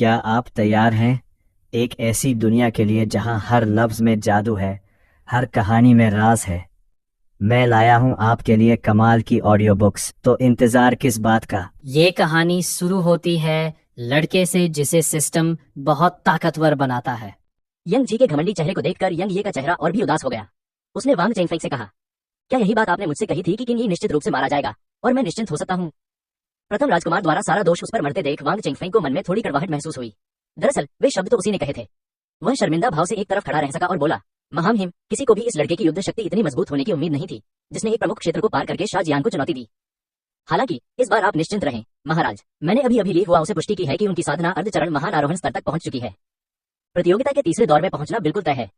क्या आप तैयार हैं एक ऐसी दुनिया के लिए जहां हर लफ्ज में जादू है, हर कहानी में राज है। मैं लाया हूं आपके लिए कमाल की ऑडियो बुक्स, तो इंतजार किस बात का। ये कहानी शुरू होती है लड़के से जिसे सिस्टम बहुत ताकतवर बनाता है। यंग जी के घमंडी चेहरे को देखकर यंग ये का चेहरा और भी उदास हो गया। उसने वांग चेंगफेंग से कहा, क्या यही बात आपने मुझसे कही थी कि किन ये निश्चित रूप से मारा जाएगा और मैं निश्चिंत हो सकता हूँ। प्रथम राजकुमार द्वारा सारा दोष उस पर मरते देख वांग चेंगफेंग को मन में थोड़ी कड़वाहट महसूस हुई। दरअसल वे शब्द तो उसी ने कहे थे। वह शर्मिंदा भाव से एक तरफ खड़ा रह सका और बोला, महामहिम, किसी को भी इस लड़के की युद्ध शक्ति इतनी मजबूत होने की उम्मीद नहीं थी, जिसने एक प्रमुख क्षेत्र को पार करके शाहजियान को चुनौती दी। हालांकि इस बार आप निश्चिंत रहें महाराज, मैंने अभी अभी ली हुआ उसे पुष्टि की है कि उनकी साधना अर्धचरण महानारोहण स्तर तक पहुंच चुकी है। प्रतियोगिता के तीसरे दौर में पहुंचना बिल्कुल तय है।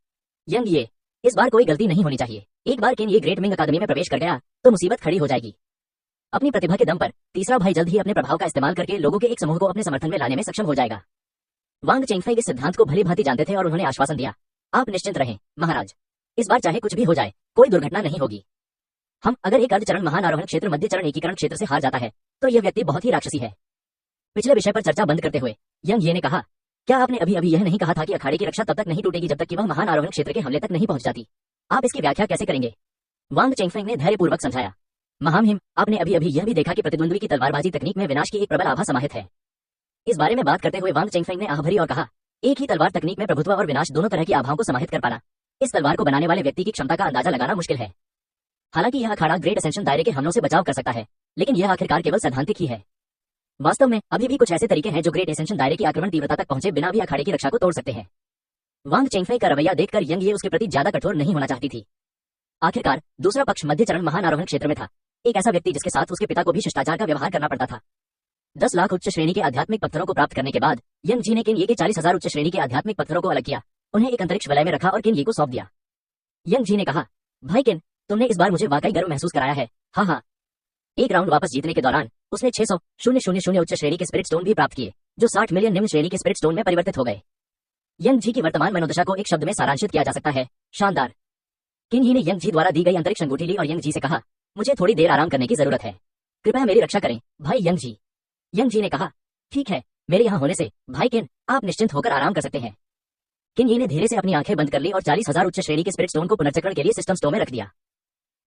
यंग ये, इस बार कोई गलती नहीं होनी चाहिए। एक बार किन ये ग्रेट मिंग अकादमी में प्रवेश कर गया तो मुसीबत खड़ी हो जाएगी। अपनी प्रतिभा के दम पर तीसरा भाई जल्द ही अपने प्रभाव का इस्तेमाल करके लोगों के एक समूह को अपने समर्थन में लाने में सक्षम हो जाएगा। वांग चेंगफेंग इस सिद्धांत को भली भांति जानते थे और उन्होंने आश्वासन दिया, आप निश्चिंत रहें महाराज, इस बार चाहे कुछ भी हो जाए कोई दुर्घटना नहीं होगी। हम अगर एक अर्धचरण महानारोहण क्षेत्र मध्य चरण एकीकरण क्षेत्र से हार जाता है तो यह व्यक्ति बहुत ही राक्षसी है। पिछले विषय पर चर्चा बंद करते हुए यंग ये ने कहा, क्या आपने अभी अभी यह नहीं कहा था कि अखाड़े की रक्षा तब तक नहीं टूटेगी जब तक कि वह महानारोहण क्षेत्र के हमले तक नहीं पहुंच जाती। आप इसकी व्याख्या कैसे करेंगे। वांग चेंगफेंग ने धैर्यपूर्वक समझाया, महामहिम, आपने अभी अभी यह भी देखा कि प्रतिद्वंद्वी की तलवारबाजी तकनीक में विनाश की एक प्रबल आभा समाहित है। इस बारे में बात करते हुए वांग चेंगफेंग ने आह भरी और कहा, एक ही तलवार तकनीक में प्रभुत्व और विनाश दोनों तरह की आभाओं को समाहित कर पाना, इस तलवार को बनाने वाले व्यक्ति की क्षमता का अंदाजा लगाना मुश्किल है। हालांकि यह अखाड़ा ग्रेट असेंशन दायरे के हमलों से बचाव कर सकता है, लेकिन यह आखिरकार केवल सैद्धांतिक ही है। वास्तव में अभी भी कुछ ऐसे तरीके हैं जो ग्रेट एसेंशन दायरे की आक्रमण तीव्रता तक पहुंचे बिना भी अखाड़े की रक्षा को तोड़ सकते हैं। वांग चेंगफेंग का रवैया देखकर यंग ये उसके प्रति ज्यादा कठोर नहीं होना चाहती थी। आखिरकार दूसरा पक्ष मध्य चरण महानारोहण क्षेत्र में था, एक ऐसा व्यक्ति जिसके साथ उसके पिता को भी शिष्टाचार का व्यवहार करना पड़ता था। 10 लाख उच्च श्रेणी के आध्यात्मिक पत्थरों को प्राप्त करने के बाद यंग जी ने किन ये के 40,000 उच्च श्रेणी के आध्यात्मिक पत्थरों को अलग किया, उन्हें एक अंतरिक्ष वलय में रखा और किन ये को सौंप दिया। यंग जी ने कहा, भाई किन, तुमने इस बार मुझे वाकई गर्व महसूस कराया है। हाँ, एक राउंड वापस जीतने के दौरान उसने 600,000 उच्च श्रेणी के स्पिरिट स्टोन भी प्राप्त किए, जो 60 मिलियन निम्न श्रेणी के स्पिरिट स्टोन में परिवर्तित हो गए। यंग जी की वर्तमान मनोदशा को एक शब्द में सारांशित किया जा सकता है, शानदार। किन ही ने यंग जी द्वारा दी गई अंतरिक्ष अंगूठी ली और यंग जी से कहा, मुझे थोड़ी देर आराम करने की जरूरत है, कृपया मेरी रक्षा करें भाई यंग जी। यंग जी ने कहा, ठीक है, मेरे यहाँ होने से भाई किन आप निश्चिंत होकर आराम कर सकते हैं। किन ही ने धीरे से अपनी आंखें बंद कर ली और 40,000 उच्च श्रेणी के स्पिरिट स्टोन को पुनर्चक्रण के लिए सिस्टम स्टोर में रख दिया।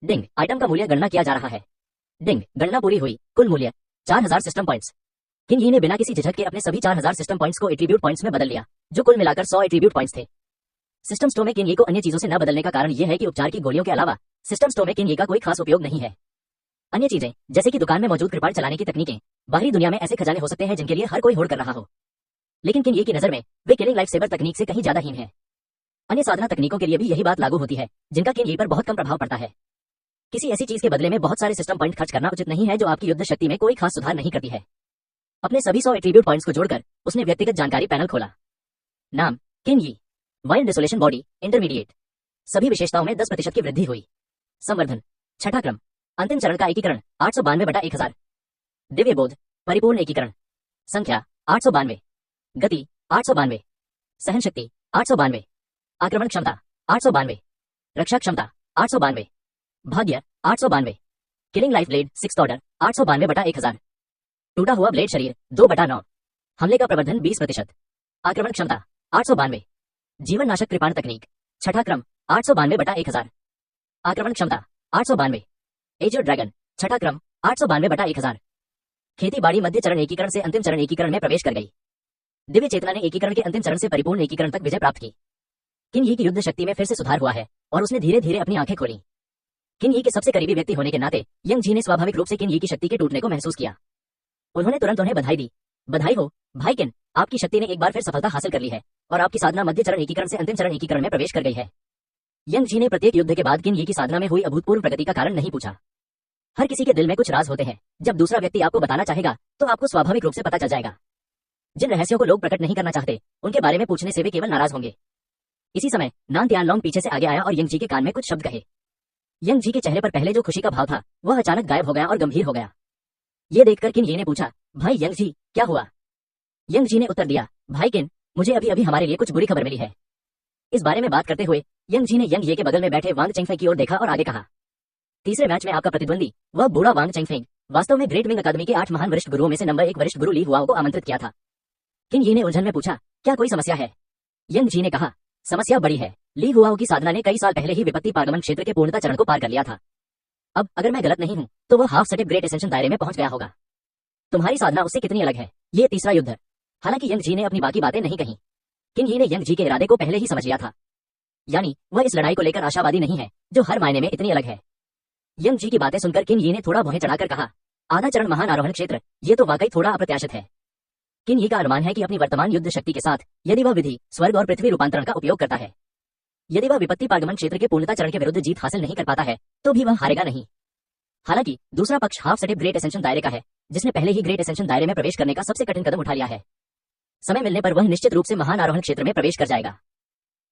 डिंग, आइटम का मूल्य गणना किया जा रहा है। डिंग, गणना पूरी हुई, कुल मूल्य 4,000 सिस्टम पॉइंट्स। किन ही ने बिना किसी झिझक के अपने सभी 4,000 सिस्टम पॉइंट्स को एट्रीब्यूट पॉइंट्स में बदल लिया, जो कुल मिलाकर 100 एट्रीब्यूट पॉइंट्स थे। सिस्टम स्टोर में किन ये को अन्य चीजों से न बदलने का कारण यह है कि उपचार की गोलियों के अलावा सिस्टम स्टोर में किन ये का कोई खास उपयोग नहीं है। अन्य चीजें जैसे कि दुकान में मौजूद कृपाण चलाने की तकनीकें, बाहरी दुनिया में ऐसे खजाने हो सकते हैं जिनके लिए हर कोई होड़ कर रहा हो, लेकिन किन ये की नजर में वे किलिंग लाइफ सेवर तकनीक से कहीं ज्यादा हीन है। अन्य साधना तकनीकों के लिए भी यही बात लागू होती है, जिनका किन ये पर बहुत कम प्रभाव पड़ता है। किसी ऐसी चीज के बदले में बहुत सारे सिस्टम पॉइंट खर्च करना उचित नहीं है जो आपकी युद्ध शक्ति में कोई खास सुधार नहीं करती है। अपने सभी 100 एट्रीब्यूट पॉइंट्स को जोड़कर उसने व्यक्तिगत जानकारी पैनल खोला। नाम, किन यी, वाइल्ड डिसोलेशन बॉडी इंटरमीडिएट, सभी विशेषताओं में 10% की वृद्धि हुई। संवर्धन, छठा क्रम, अंतिम चरण का एकीकरण 892/1000, दिव्य बोध, परिपूर्ण एकीकरण, संख्या 892, गति 892, सहन शक्ति 892, आक्रमण क्षमता 892, रक्षा क्षमता 892, भाग्य 892, killing life blade 6th order 892/1000, टूटा हुआ ब्लेड शरीर 2/9, हमले का प्रवर्धन 20%, आक्रमण क्षमता 892, जीवन नाशक कृपाण तकनीक, छठा क्रम 892/1000, आक्रमण क्षमता 892, एजर ड्रैगन, छठा क्रम 892/1000, खेती बाड़ी मध्य चरण एकीकरण से अंतिम चरण एकीकरण में प्रवेश कर गई। दिव्य चेतना ने एकीकरण के अंतिम चरण से परिपूर्ण एकीकरण तक विजय प्राप्त की। किन ये की युद्ध शक्ति में फिर से सुधार हुआ है और उसने धीरे धीरे अपनी आंखें खोली। किन ये के सबसे करीबी व्यक्ति होने के नाते यंग जी ने स्वाभाविक रूप से किन ये की शक्ति के टूटने को महसूस किया। उन्होंने तुरंत उन्हें बधाई दी, बधाई हो भाई किन, आपकी शक्ति ने एक बार फिर सफलता हासिल कर ली है और आपकी साधना मध्य चरण एकीकरण से अंतिम चरण एकीकरण में प्रवेश कर गई है। यंग जी ने प्रत्येक युद्ध के बाद किन ये की साधना में हुई अभूतपूर्व प्रगति का कारण नहीं पूछा। हर किसी के दिल में कुछ राज होते हैं, जब दूसरा व्यक्ति आपको बताना चाहेगा तो आपको स्वाभाविक रूप से पता चल जाएगा। जिन रहस्यों को लोग प्रकट नहीं करना चाहते उनके बारे में पूछने से वे केवल नाराज होंगे। इसी समय नान त्यानलोंग पीछे से आगे आया और यंग जी के कान में कुछ शब्द कहे। यंग जी के चेहरे पर पहले जो खुशी का भाव था वह अचानक गायब हो गया और गंभीर हो गया। ये देखकर किन ये ने पूछा, भाई यंग जी क्या हुआ। यंग जी ने उत्तर दिया, भाई किन, मुझे अभी अभी हमारे लिए कुछ बुरी खबर मिली है। इस बारे में बात करते हुए यंग जी ने यंग ये के बगल में बैठे वांग चेंगफेंग की ओर देखा और आगे कहा, तीसरे मैच में आपका प्रतिद्वंदी वह बूढ़ा वांग चेंगफेंग वास्तव में ग्रेट मिंग अकादमी के 8 महान वरिष्ठ गुरुओं में से नंबर 1 वरिष्ठ गुरु ली हुआओ को आमंत्रित किया था। किन ये ने उलझन में पूछा, क्या कोई समस्या है? यंग जी ने कहा, समस्या बड़ी है। ली हुआओ की साधना ने कई साल पहले ही विपत्ति पागमन क्षेत्र के पूर्णता चरण को पार कर लिया था। अब अगर मैं गलत नहीं हूं तो वह हाफ स्टेप ग्रेट एसेंशन दायरे में पहुंच गया होगा। तुम्हारी साधना उससे कितनी अलग है? ये तीसरा युद्ध। हालांकि यंग जी ने अपनी बाकी बातें नहीं कही। किन ही ने यंग जी के इरादे को पहले ही समझ लिया था, यानी वह इस लड़ाई को लेकर आशावादी नहीं है जो हर मायने में इतनी अलग है। यंग जी की बातें सुनकर किन ही ने थोड़ा भौहें चढ़ाकर कहा, आधा चरण महान आरोहण क्षेत्र, ये तो वाकई थोड़ा अप्रत्याशित है। किन ही का अनुमान है कि अपनी वर्तमान युद्ध शक्ति के साथ यदि वह विधि स्वर्ग और पृथ्वी रूपांतरण का उपयोग करता है, यदि वह विपत्ति पागमन क्षेत्र के पूर्णता चरण के विरुद्ध जीत हासिल नहीं कर पाता है तो भी वह हारेगा नहीं। हालांकि दूसरा पक्ष हाफ स्टेप ग्रेट एसेंशन दायरे का है, जिसने पहले ही ग्रेट एसेंशन दायरे में प्रवेश करने का सबसे कठिन कदम उठा लिया है। समय मिलने पर वह निश्चित रूप से महान आरोहण क्षेत्र में प्रवेश कर जाएगा।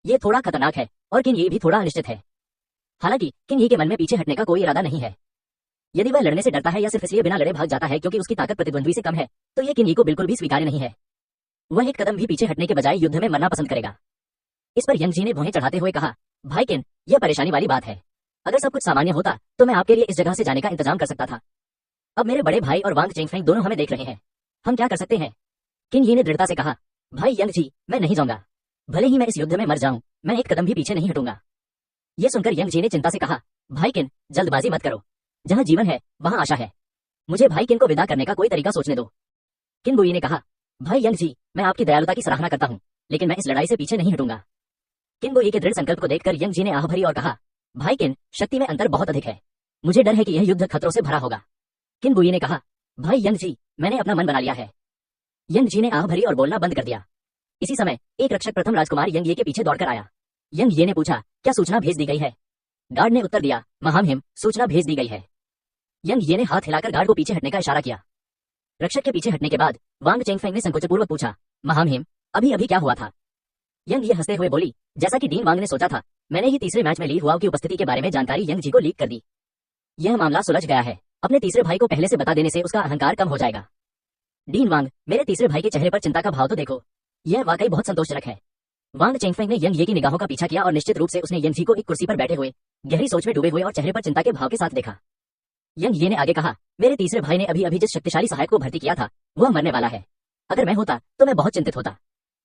ये थोड़ा खतरनाक है और किन ये भी थोड़ा अनिश्चित है। हालांकि किन ही के मन में पीछे हटने का कोई इरादा नहीं है। यदि वह लड़ने से डरता है या सिर्फ इसलिए बिना लड़े भाग जाता है क्योंकि उसकी ताकत प्रतिद्वंद्वी से कम है, तो ये किन ही को बिल्कुल भी स्वीकार्य नहीं है। वह एक कदम भी पीछे हटने के बजाय युद्ध में मरना पसंद करेगा। इस पर यंग जी ने भौहें चढ़ाते हुए कहा, भाई किन, यह परेशानी वाली बात है। अगर सब कुछ सामान्य होता तो मैं आपके लिए इस जगह से जाने का इंतजाम कर सकता था। अब मेरे बड़े भाई और वांग चेंगफेंग दोनों हमें देख रहे हैं, हम क्या कर सकते हैं? किन ही ने दृढ़ता से कहा, भाई यंग जी, मैं नहीं जाऊंगा। भले ही मैं इस युद्ध में मर जाऊं, मैं एक कदम भी पीछे नहीं हटूंगा। यह सुनकर यंग जी ने चिंता से कहा, भाई किन, जल्दबाजी मत करो। जहां जीवन है वहां आशा है। मुझे भाई किन को विदा करने का कोई तरीका सोचने दो। किन बुई ने कहा, भाई यंग जी, मैं आपकी दयालुता की सराहना करता हूं, लेकिन मैं इस लड़ाई से पीछे नहीं हटूंगा। किन बुई के दृढ़ संकल्प को देखकर यंग जी ने आह भरी और कहा, भाई किन, शक्ति में अंतर बहुत अधिक है। मुझे डर है कि यह युद्ध खतरों से भरा होगा। किन बुई ने कहा, भाई यंग जी, मैंने अपना मन बना लिया है। यंग जी ने आह भरी और बोलना बंद कर दिया। इसी समय एक रक्षक प्रथम राजकुमार यंग ये के पीछे दौड़कर आया। यंग ये ने पूछा, क्या सूचना भेज दी गई है? गार्ड ने उत्तर दिया, महामहिम, सूचना भेज दी गई है। यंग ये ने हाथ हिलाकर गार्ड को पीछे हटने का इशारा किया। रक्षक के पीछे हटने के बाद वांग चेंगफेंग ने संकोचपूर्वक पूछा, महामहिम, अभी अभी क्या हुआ था? यंग ये हंसते हुए बोली, जैसा कि डीन वांग ने सोचा था, मैंने ही तीसरे मैच में ली हुआओ की उपस्थिति के बारे में जानकारी यंग जी को लीक कर दी। यह मामला सुलझ गया है। अपने तीसरे भाई को पहले से बता देने से उसका अहंकार कम हो जाएगा। डीन वांग, मेरे तीसरे भाई के चेहरे पर चिंता का भाव तो देखो, यह वाकई बहुत संतोषजनक है। वांग चेंगफेंग ने यंग ये की निगाहों का पीछा किया और निश्चित रूप से उसने यंग जी को एक कुर्सी पर बैठे हुए गहरी सोच में डूबे हुए और चेहरे पर चिंता के भाव के साथ देखा। यंग ये ने आगे कहा, मेरे तीसरे भाई ने अभी अभी जिस शक्तिशाली सहायक को भर्ती किया था वह मरने वाला है। अगर मैं होता तो मैं बहुत चिंतित होता,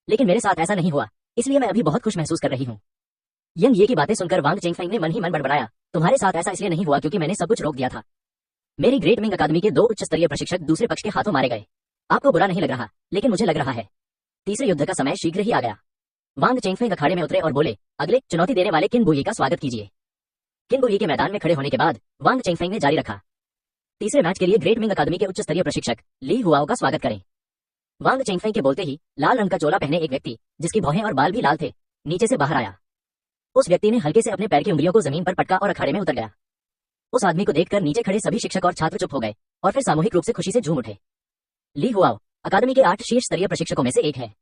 लेकिन मेरे साथ ऐसा नहीं हुआ, इसलिए मैं अभी बहुत खुश महसूस कर रही हूँ। यंग ये की बातें सुनकर वांग चेंगफेंग ने मन ही मन बड़बड़ाया, तुम्हारे साथ ऐसा इसलिए नहीं हुआ क्योंकि मैंने सब कुछ रोक दिया था। मेरी ग्रेट मिंग अकादमी के 2 उच्च स्तरीय प्रशिक्षक दूसरे पक्ष के हाथों मारे गए। आपको बुरा नहीं लग रहा, लेकिन मुझे लग रहा है तीसरे युद्ध का समय शीघ्र ही आ गया। वांग चेंगफेंग अखाड़े में उतरे और बोले, अगले चुनौती देने वाले किन बुई का स्वागत कीजिए। किन बुई के मैदान में खड़े होने के बाद वांग चेंगफेंग ने जारी रखा, तीसरे मैच के लिए ग्रेट मिंग अकादमी के उच्च स्तरीय प्रशिक्षक ली हुआओ का स्वागत करें। वांग चेंगफेंग के बोलते ही लाल रंग का चोला पहने एक व्यक्ति, जिसकी भौहें और बाल भी लाल थे, नीचे से बाहर आया। उस व्यक्ति ने हल्के से अपने पैर की उंगलियों को जमीन पर पटका और अखाड़े में उतर गया। उस आदमी को देखकर नीचे खड़े सभी शिक्षक और छात्र चुप हो गए और फिर सामूहिक रूप से खुशी से झूम उठे। ली हुआओ अकादमी के 8 शीर्ष स्तरीय प्रशिक्षकों में से एक है।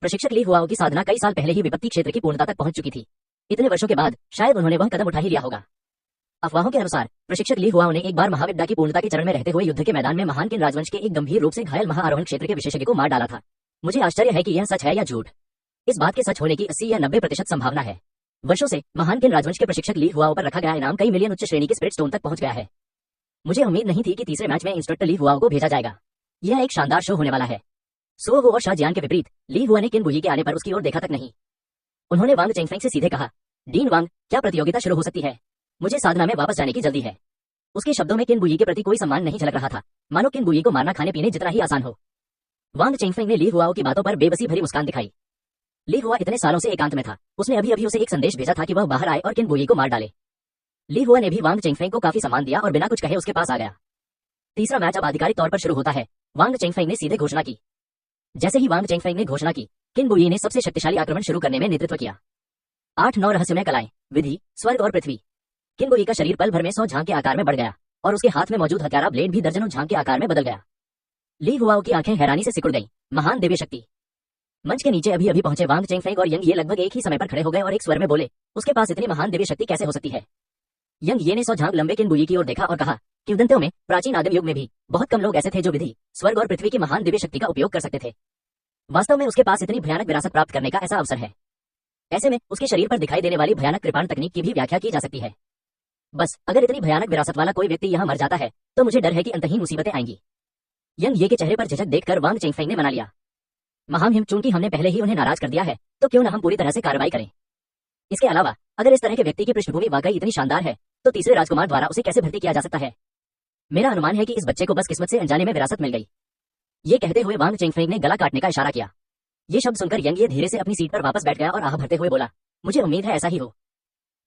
प्रशिक्षक ली हुआओ की साधना कई साल पहले ही विपत्ति क्षेत्र की पूर्णता तक पहुंच चुकी थी। इतने वर्षों के बाद शायद उन्होंने वह कदम उठा ही लिया होगा। अफवाहों के अनुसार प्रशिक्षक ली हुआओ ने एक बार महाविद्या की पूर्णता के चरण में रहते हुए युद्ध के मैदान में महान किन राजवंश के एक गंभीर रूप से घायल महाआरोहण क्षेत्र के विशेषज्ञ को मार डाला था। मुझे आश्चर्य है कि यह सच है या झूठ। इस बात के सच होने की 80 या 90% संभावना है। वर्षों से महान किन राजवंश के प्रशिक्षक ली हुआओ पर रखा गया इनाम कई मिलियन उच्च श्रेणी के स्पिरिट स्टोन तक पहुंच गया है। मुझे उम्मीद नहीं थी कि तीसरे मैच में इंस्ट्रक्टर ली हुआओ को भेजा जाएगा। यह एक शानदार शो होने वाला है। सो वो और शाहजियान के विपरीत ली हुआ ने किन बुई के आने पर उसकी ओर देखा तक नहीं। उन्होंने वांग चेंगफेंग से सीधे कहा, डीन वांग, क्या प्रतियोगिता शुरू हो सकती है? मुझे साधना में वापस जाने की जल्दी है। उसके शब्दों में किन बुई के प्रति कोई सम्मान नहीं झलक रहा था, मानो किन बुई को मारना खाने पीने जितना ही आसान हो। वांग चेंगफेंग ने ली हुआओ की बातों पर बेबसी भरी मुस्कान दिखाई। ली हुआ इतने सालों से एकांत में था, उसने अभी अभी उसे एक संदेश भेजा था कि वह बाहर आए और किन बुई को मार डाले। ली हुआ ने भी वांग चेंगफेंग को काफी सम्मान दिया और बिना कुछ कहे उसके पास आ गया। तीसरा मैच अब आधिकारिक तौर पर शुरू होता है। वांग चेंगफेंग ने सीधे घोषणा की। जैसे ही वांग चेंगफेंग ने घोषणा की, किन बुई ने सबसे शक्तिशाली आक्रमण शुरू करने में नेतृत्व किया। 8-9 रहस्यमय कलाएं, विधि, स्वर्ग और पृथ्वी। किन बुई का शरीर पल भर में 100 झांग के आकार में बढ़ गया और उसके हाथ में मौजूद हथियारा ब्लेड भी दर्जनों झांग के आकार में बदल गया। ली हुआओ की आंखें हैरानी से सिकुड़ गईं। महान दिव्य शक्ति। मंच के नीचे अभी अभी पहुंचे वांग चेंगफेंग और यंग ये लगभग एक ही समय पर खड़े हो गए और एक स्वर में बोले, उसके पास इतनी महान दिव्य शक्ति कैसे हो सकती है? यंग ये ने 100 झांग लंबे किन बुई की ओर देखा और कहा, किंवदंतियों में प्राचीन आदिम युग में भी बहुत कम लोग ऐसे थे जो विधि, स्वर्ग और पृथ्वी की महान दिव्य शक्ति का उपयोग कर सकते थे। वास्तव में उसके पास इतनी भयानक विरासत प्राप्त करने का ऐसा अवसर है। ऐसे में उसके शरीर पर दिखाई देने वाली भयानक कृपाण तकनीक की भी व्याख्या की जा सकती है। बस अगर इतनी भयानक विरासत वाला कोई व्यक्ति यहाँ मर जाता है तो मुझे डर है कि अंतहीन मुसीबतें आएंगी। यंग ये के चेहरे पर झिझक देखकर वांग चेंगफेंग ने मना लिया। महाम हिम, चूंकि हमने पहले ही उन्हें नाराज कर दिया है तो क्यों न हम पूरी तरह से कार्रवाई करें। इसके अलावा अगर इस तरह के व्यक्ति की पृष्ठभूमि वाकई इतनी शानदार है तो तीसरे राजकुमार द्वारा उसे कैसे भर्ती किया जा सकता है। मेरा अनुमान है कि इस बच्चे को बस किस्मत से अनजाने में विरासत मिल गई। ये कहते हुए वांग चेंगफेंग ने गला काटने का इशारा किया। ये शब्द सुनकर यंग ये धीरे से अपनी सीट पर वापस बैठ गया और आह भरते हुए बोला, मुझे उम्मीद है ऐसा ही हो।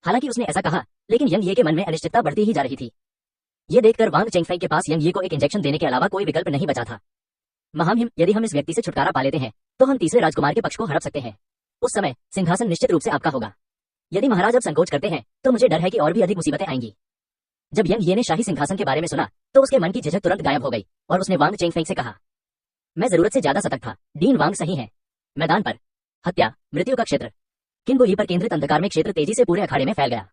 हालांकि उसने ऐसा कहा, लेकिन यंग ये के मन में अनिश्चितता बढ़ती ही जा रही थी। ये देखकर वांग चेंगफेंग के पास यंग ये को एक इंजेक्शन देने के अलावा कोई विकल्प नहीं बचा था। महाम हिम, यदि हम इस व्यक्ति से छुटकारा पा लेते हैं तो हम तीसरे राजकुमार के पक्ष को हड़प सकते हैं। उस समय सिंहासन निश्चित रूप से आपका होगा। यदि महाराज अब संकोच करते हैं तो मुझे डर है कि और भी अधिक मुसीबतें आएंगी। जब यंग ये ने शाही सिंहासन के बारे में सुना तो उसके मन की झिझक तुरंत गायब हो गई और उसने वांग चेंगफेंग से कहा, मैं जरूरत से ज्यादा सतर्क था। डीन वांग सही है। मैदान पर हत्या, मृत्यु का क्षेत्र, किनबुई पर केंद्रित अंधकार में क्षेत्र तेजी से पूरे अखाड़े में फैल गया।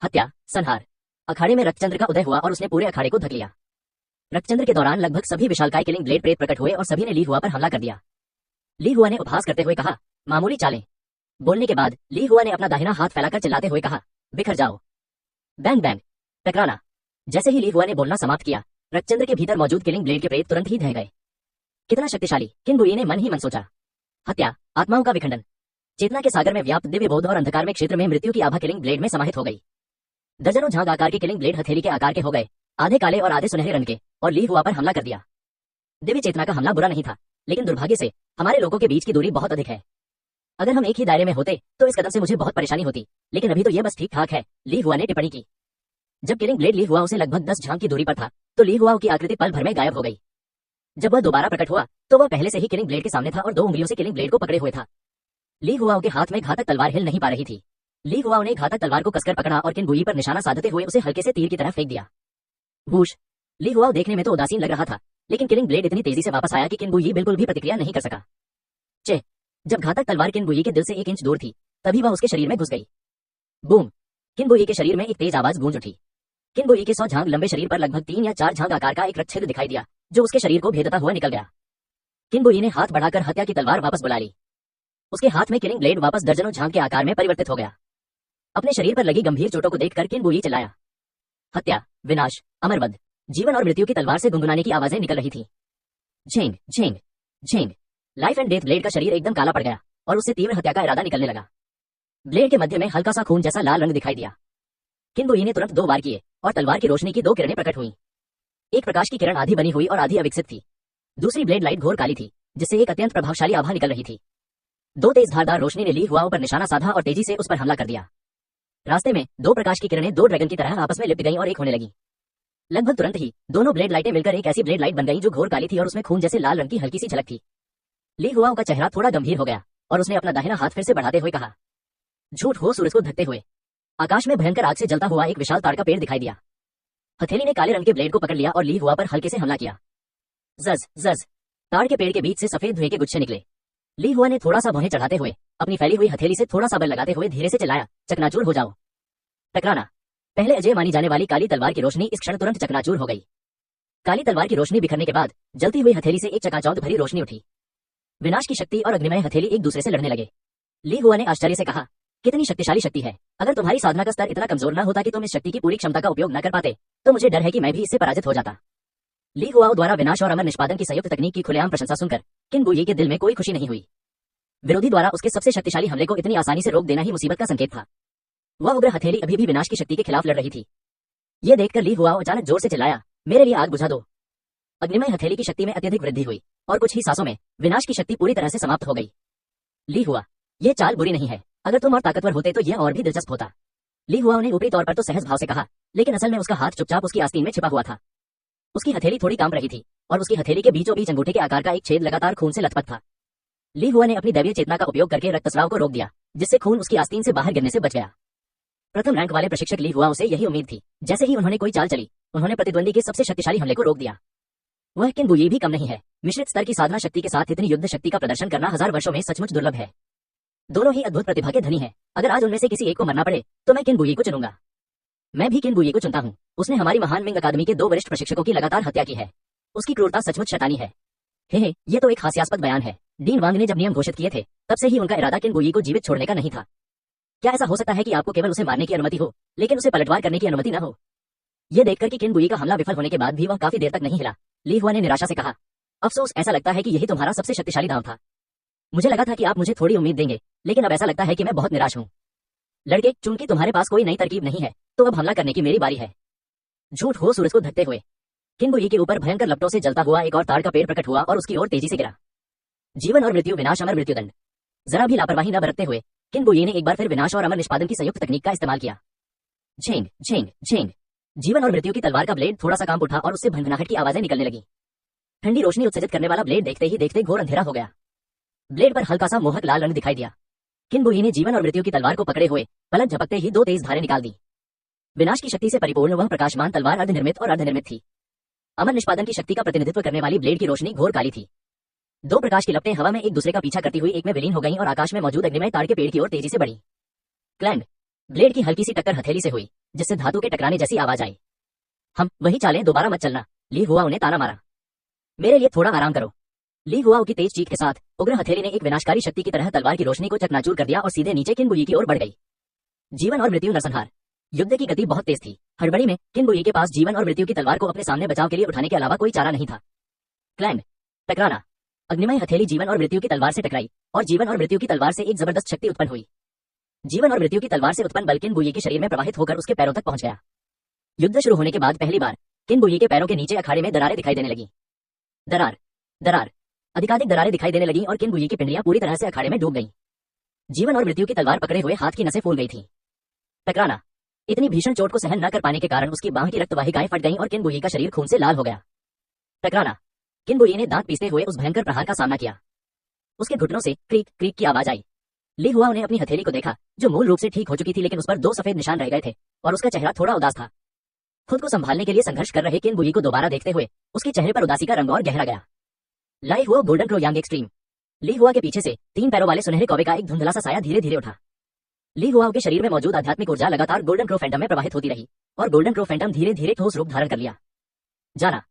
हत्या, संहार। अखाड़े में रक्तचंद्र का उदय हुआ और उसने पूरे अखाड़े को ढक लिया। रक्तचंद्र के दौरान लगभग सभी विशालकाय किलिंग ब्लेड प्रेत प्रकट हुए और सभी ने ली हुआ पर हमला कर दिया। ली हुआ ने उपहास करते हुए कहा, मामूली चालें। बोलने के बाद ली हुआ ने अपना दाहिना हाथ फैलाकर चिल्लाते हुए कहा, बिखर जाओ। बैंग बैंग, टकराना। जैसे ही ली हुआ ने बोलना समाप्त किया, रक्तचंद्र के भीतर मौजूद किलिंग ब्लेड के प्रेत तुरंत ही ढह गए। कितना शक्तिशाली, किनबुई ने मन ही मन सोचा। हत्या, आत्माओं का विखंडन। चेतना के सागर में व्याप्त दिव्य बोध और अंधकार में क्षेत्र में मृत्यु की आभा किलिंग ब्लेड में समाहित हो गई। दर्जनों झाग आकार के किलिंग ब्लेड हथेली के आकार के हो गए, आधे काले और आधे सुनहरे रंग के, और ली हुआ पर हमला कर दिया। दिव्य चेतना का हमला बुरा नहीं था, लेकिन दुर्भाग्य से हमारे लोगों के बीच की दूरी बहुत अधिक है। अगर हम एक ही दायरे में होते तो इस कदम से मुझे बहुत परेशानी होती, लेकिन अभी तो यह बस ठीक ठाक है, ली हुआ ने टिप्पणी की। जब किलिंग ब्लेड ली हुआ उसे लगभग 10 झांग की दूरी पर था तो ली हुआ की आकृति पल भर में गायब हो गई। जब वह दोबारा प्रकट हुआ तो वह पहले से ही किलिंग ब्लेड के सामने था और 2 उंगलियों से किलिंग ब्लेड को पकड़े हुए था। ली हुआ के हाथ में घातक तलवार हिल नहीं पा रही थी। ली हुआ ने घातक तलवार को कसकर पकड़ा और किनबुई पर निशाना साधते हुए उसे हल्के से तीर की तरह फेंक दिया। भूश। ली हुआ देखने में तो उदासीन लग रहा था, लेकिन किलिंग ब्लेड इतनी तेजी से वापस आया कि किनबुई बिल्कुल भी प्रतिक्रिया नहीं कर सका। चे। जब घातक तलवार किनबुई के दिल से 1 इंच दूर थी तभी वह उसके शरीर में घुस गई। बूम। किनबुई के शरीर में एक तेज आवाज गूंज उठी। किनबुई के 100 झांग लंबे शरीर पर लगभग 3 या 4 झांग आकार का एक रक्षेद दिखाई दिया जो उसके शरीर को भेदता हुआ निकल गया। किनबुई ने हाथ बढ़ाकर हत्या की तलवार वापस बुला ली। उसके हाथ में किलिंग ब्लेड वापस दर्जनों झांग के आकार में परिवर्तित हो गया। अपने शरीर पर लगी गंभीर चोटों को देखकर किनबुई चिल्लाया, हत्या, विनाश, अमरवध। जीवन और मृत्यु की तलवार से गुनगुनाने की आवाजें निकल रही थी। Zheng Zheng Zheng. Life and death blade का शरीर एकदम काला पड़ गया और उससे तीव्र हत्या का इरादा निकलने लगा। ब्लेड के मध्य में हल्का सा खून जैसा लाल रंग दिखाई दिया। किनबुई ने तुरंत 2 वार किए और तलवार की रोशनी की 2 किरणें प्रकट हुई। एक प्रकाश की किरण आधी बनी हुई और आधी अविकसित थी। दूसरी ब्लेड लाइट घोर काली थी जिससे एक अत्यंत प्रभावशाली आभा निकल रही थी। 2 तेज धारदार रोशनी ने ली हुआ पर निशाना साधा और तेजी से उस पर हमला कर दिया। रास्ते में 2 प्रकाश की किरणें 2 ड्रैगन की तरह आपस में लिपट गईं और एक होने लगी। लगभग तुरंत ही दोनों ब्लेड लाइटें मिलकर एक ऐसी ब्लेड लाइट बन गई जो घोर काली थी और उसमें खून जैसे लाल रंग की हल्की सी झलक थी। ली हुआ का चेहरा थोड़ा गंभीर हो गया और उसने अपना दाहिना हाथ फिर से बढ़ाते हुए कहा, झूठ हो सूरज को ढकते हुए। आकाश में भयंकर आग से जलता हुआ एक विशाल ताड़ का पेड़ दिखाई दिया। हथेली ने काले रंग के ब्लेड को पकड़ लिया और ली हुआ पर हल्के से हमला किया। जज जज। ताड़ के पेड़ के बीच से सफेद धुएं के गुच्छे निकले। ली हुआ ने थोड़ा सा भौहें चढ़ाते हुए अपनी फैली हुई हथेली से थोड़ा सा बल लगाते हुए धीरे से चिल्लाया, चकनाचूर हो जाओ। टकराना। पहले अजय मानी जाने वाली काली तलवार की रोशनी इस क्षण तुरंत चकनाचूर हो गई। काली तलवार की रोशनी बिखरने के बाद जलती हुई हथेली से एक चकाचौंध भरी रोशनी उठी। विनाश की शक्ति और अग्निमय हथेली एक दूसरे से लड़ने लगे। ली हुआ ने आश्चर्य से कहा, कितनी शक्तिशाली शक्ति है। अगर तुम्हारी साधना का स्तर इतना कमजोर न होता कि तुम इस शक्ति की पूरी क्षमता का उपयोग न कर पाते तो मुझे डर है कि मैं भी इससे पराजित हो जाता। ली हुआओ द्वारा विनाश और अमर निष्पादन की संयुक्त तकनीक की खुलेआम प्रशंसा सुनकर किनबुई के दिल में कोई खुशी नहीं हुई। विरोधी द्वारा उसके सबसे शक्तिशाली हमले को इतनी आसानी से रोक देना ही मुसीबत का संकेत था। वह उग्र हथेली अभी भी विनाश की शक्ति के खिलाफ लड़ रही थी। यह देखकर ली हुआओ अचानक जोर से चिल्लाया, मेरे लिए आग बुझा दो। अग्निमय हथेली की शक्ति में अत्यधिक वृद्धि हुई और कुछ ही सांसों में विनाश की शक्ति पूरी तरह से समाप्त हो गई। ली हुआ, यह चाल बुरी नहीं है। अगर तुम और ताकतवर होते तो यह और भी दिलचस्प होता। ली हुआ ने ऊपरी तौर पर तो सहज भाव से कहा, लेकिन असल में उसका हाथ चुपचाप उसकी आस्तीन में छिपा हुआ था। उसकी हथेली थोड़ी कांप रही थी और उसकी हथेली के बीचों बीच अंगूठे के आकार का एक छेद लगातार खून से लथपथ था। ली हुआ ने अपनी दैवीय चेतना का उपयोग करके रक्तस्राव को रोक दिया, जिससे खून उसकी आस्तीन से बाहर गिरने से बच गया। प्रथम रैंक वाले प्रशिक्षक ली हुआ उसे यही उम्मीद थी। जैसे ही उन्होंने कोई चाल चली, उन्होंने प्रतिद्वंदी के सबसे शक्तिशाली हमले को रोक दिया। वह किनबुई भी कम नहीं है। मिश्रित स्तर की साधना शक्ति के साथ इतनी युद्ध शक्ति का प्रदर्शन करना 1000 वर्षों में सचमुच दुर्लभ है। दोनों ही अद्भुत प्रतिभा के धनी हैं। अगर आज उनमें से किसी एक को मरना पड़े तो मैं किनबुई को चुनूंगा। मैं भी किनबुई को चुनता हूँ। उसने हमारी महान मिंग अकादमी के 2 वरिष्ठ प्रशिक्षकों की लगातार हत्या की है। उसकी क्रूरता सचमुच शैतानी है। हे, ये तो एक हास्यास्पद बयान है। डीन वांग ने जब नियम घोषित किए थे तब से ही उनका इरादा किनबुई को जीवित छोड़ने का नहीं था। क्या ऐसा हो सकता है कि आपको केवल उसे मारने की अनुमति हो लेकिन उसे पलटवार करने की अनुमति न हो? यह देखकर कि किनबुई का हमला विफल होने के बाद भी वह काफी देर तक नहीं हिला, ली हुआ ने निराशा से कहा, अफसोस, ऐसा लगता है कि यही तुम्हारा सबसे शक्तिशाली दांव था। मुझे लगा था कि आप मुझे थोड़ी उम्मीद देंगे, लेकिन अब ऐसा लगता है कि मैं बहुत निराश हूँ। लड़के, चूंकि तुम्हारे पास कोई नई तरकीब नहीं है, तो अब हमला करने की मेरी बारी है। झूठ हो सूरज को ढकते हुए किनबुई के ऊपर भयंकर लपटों से जलता हुआ एक और ताड़ का पेड़ प्रकट हुआ और उसकी ओर तेजी से गिरा। जीवन और मृत्यु, विनाश, अमर मृत्युदंड। जरा भी लापरवाही न बरतते हुए किनबुई ने एक बार फिर विनाश और अमर निष्पादन की संयुक्त तकनीक का इस्तेमाल किया। Zheng Zheng Zheng. जीवन और मृत्यु की तलवार का ब्लेड थोड़ा सा कांप उठा और उससे भनभनाहट की आवाजें निकलने लगी। ठंडी रोशनी उत्सर्जित करने वाला ब्लेड देखते ही देखते घोर अंधेरा हो गया। ब्लेड पर हल्का सा मोहक लाल रंग दिखाई दिया। किनबुई ने जीवन और मृत्यु की तलवार को पकड़े हुए पलक झपकते ही दो तेज धारें निकाल दी। विनाश की शक्ति से परिपूर्ण वह प्रकाशमान तलवार अर्धनिर्मित और अर्धनिर्मित थी। अमर निष्पादन की शक्ति का प्रतिनिधित्व करने वाली ब्लेड की रोशनी घोर काली थी। दो प्रकाश की लपटें हवा में एक दूसरे का पीछा करती हुई एक में विलीन हो गईं और आकाश में मौजूद अग्निमय ताड़ के पेड़ की ओर तेजी से बढ़ी। क्लैंग। ब्लेड की हल्की सी टक्कर हथेली से हुई, जिससे धातु के टकराने जैसी आवाज आई। हम वही चालें दोबारा मत चलना, ली हुआ उन्हें ताना मारा। मेरे लिए थोड़ा आराम करो। ली हुआ की तेज चीख के साथ उग्र हथेली ने एक विनाशकारी शक्ति की तरह तलवार की रोशनी को चकनाचूर कर दिया और सीधे नीचे किनबुई की ओर बढ़ गई। जीवन और मृत्यु नरसंहार। युद्ध की गति बहुत तेज थी। हड़बड़ी में किनबुई के पास जीवन और मृत्यु की तलवार को अपने सामने बचाव के लिए उठाने के अलावा कोई चारा नहीं था। क्लैंग। टकराना। अग्निमय हथेली जीवन और मृत्यु की तलवार से टकराई और जीवन और मृत्यु की तलवार से एक जबरदस्त शक्ति उत्पन्न हुई। जीवन और मृत्यु की तलवार से उत्पन्न बल किनबुई के शरीर में प्रवाहित होकर उसके पैरों तक पहुंच गया। युद्ध शुरू होने के बाद पहली बार किनबुई के पैरों के नीचे अखाड़े में दरारें दिखाई देने लगी। दरार दरार। अधिकाधिक दरारें दिखाई देने लगी और किनबुई की पिंडलियां पूरी तरह से अखाड़े में डूब गईं। जीवन और मृत्यु की तलवार पकड़े हुए हाथ की नसें फूल गई थीं। टकराना। इतनी भीषण चोट को सहन न कर पाने के कारण उसकी बांह की रक्तवाहिकाएं फट गईं और किनबुई का शरीर खून से लाल हो गया। टकराना। किनबुई ने दांत पीसते हुए उस भयंकर प्रहार का सामना किया। उसके घुटनों से क्रीक क्रीक की आवाज आई। ली हुआ ने अपनी हथेली को देखा, जो मूल रूप से ठीक हो चुकी थी, लेकिन उस पर दो सफेद निशान रह गए थे और उसका चेहरा थोड़ा उदास था। खुद को संभालने के लिए संघर्ष कर रहे किनबुई को दोबारा देखते हुए उसके चेहरे पर उदासी का रंग और गहरा गया। लाई हुआ गोल्डन क्रो यांग एक्सट्रीम। ली हुआ के पीछे से 3 पैरों वाले सुनहरे कौवे का एक धुंधला सा साया धीरे धीरे उठा। ली हुआ के शरीर में मौजूद आध्यात्मिक ऊर्जा लगातार गोल्डन क्रो फैंटम में प्रवाहित होती रही और गोल्डन क्रो फैंटम धीरे धीरे ठोस रूप धारण कर लिया। जाना।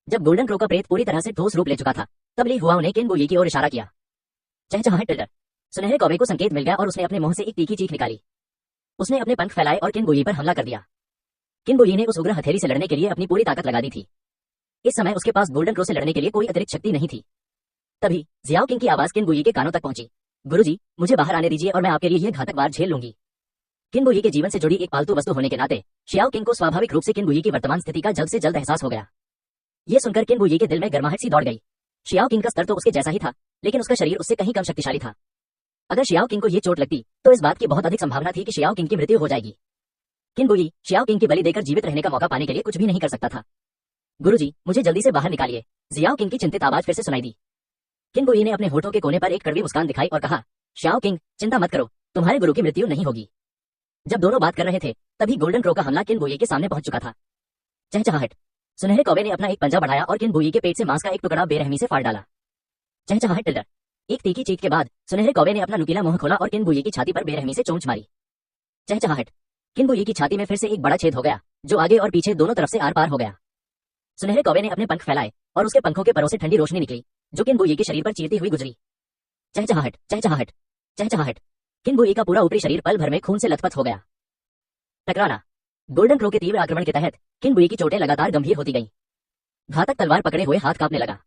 जब गोल्डन क्रो का प्रेत पूरी तरह से ठोस रूप ले चुका था, तब ली हुआ ने किनबुई की ओर इशारा किया। चहचहाहट टिल्डर। सुनहरे कौवे को संकेत मिल गया और उसने अपने मुंह से एक तीखी चीख निकाली। उसने अपने पंख फैलाए और किनबुई पर हमला कर दिया। किनबुई ने उस उग्र हथेली से लड़ने के लिए अपनी पूरी ताकत लगा दी थी। इस समय उसके पास गोल्डन क्रो से लड़ने के लिए कोई अतिरिक्त शक्ति नहीं थी। तभी जियाओ किंग की आवाज किनबुई के कानों तक पहुंची। गुरुजी, मुझे बाहर आने दीजिए और मैं आपके लिए यह घातक वार झेल लूंगी। किनबुई के जीवन से जुड़ी एक पालतू वस्तु होने के नाते शियाओ किंग को स्वाभाविक रूप से किनबुई की वर्तमान स्थिति का जल्द से जल्द एहसास हो गया। ये सुनकर किनबुई के दिल में गर्माहट सी दौड़ गई। शियाओ किंग का स्तर तो उसके जैसा ही था, लेकिन उसका शरीर उससे कहीं कम शक्तिशाली था। अगर शियाओ किंग को ये चोट लगती तो इस बात की बहुत अधिक संभावना थी कि शियाओ किंग की मृत्यु हो जाएगी। किनबुई शियाओ किंग की बलि देकर जीवित रहने का मौका पाने के लिए कुछ भी नहीं कर सकता था। गुरुजी, मुझे जल्दी से बाहर निकालिए। जियाओ किंग की चिंतित आवाज फिर से सुनाई दी। किनबुई ने अपने होठों के कोने पर एक कड़वी मुस्कान दिखाई और कहा, शियाओ किंग, चिंता मत करो, तुम्हारे गुरु की मृत्यु नहीं होगी। जब दोनों बात कर रहे थे, तभी गोल्डन क्रो का हमला किनबुई के सामने पहुंच चुका था। चहचहाहट। सुनहरे कौवे ने अपना एक पंजा बढ़ाया और किनबुई के पेट से मांस का एक टुकड़ा बेरहमी से फाड़ डाला। चहचहाहट टिल्डर। एक तीखी चीख के बाद सुनहरे कौवे ने अपना नुकीला मुंह खोला और किनबुई की छाती पर बेरहमी से चोंच मारी। चहचहाहट। किनबुई की छाती में फिर से एक बड़ा छेद हो गया, जो आगे और पीछे दोनों तरफ से आर पार हो गया। सुनहरे कौवे ने अपने पंख फैलाए और उसके पंखों के परों से ठंडी रोशनी निकली, जो किनबुई के शरीर पर चीरती हुई गुजरी। चहचहाहट चहचहाहट चहचहाहट। किनबुई का पूरा ऊपरी शरीर पल भर में खून से लथपथ हो गया। टकराना। गोल्डन क्रो के तीव्र आक्रमण के तहत किनबुई की चोटें लगातार गंभीर होती गईं। घातक तलवार पकड़े हुए हाथ कांपने लगा।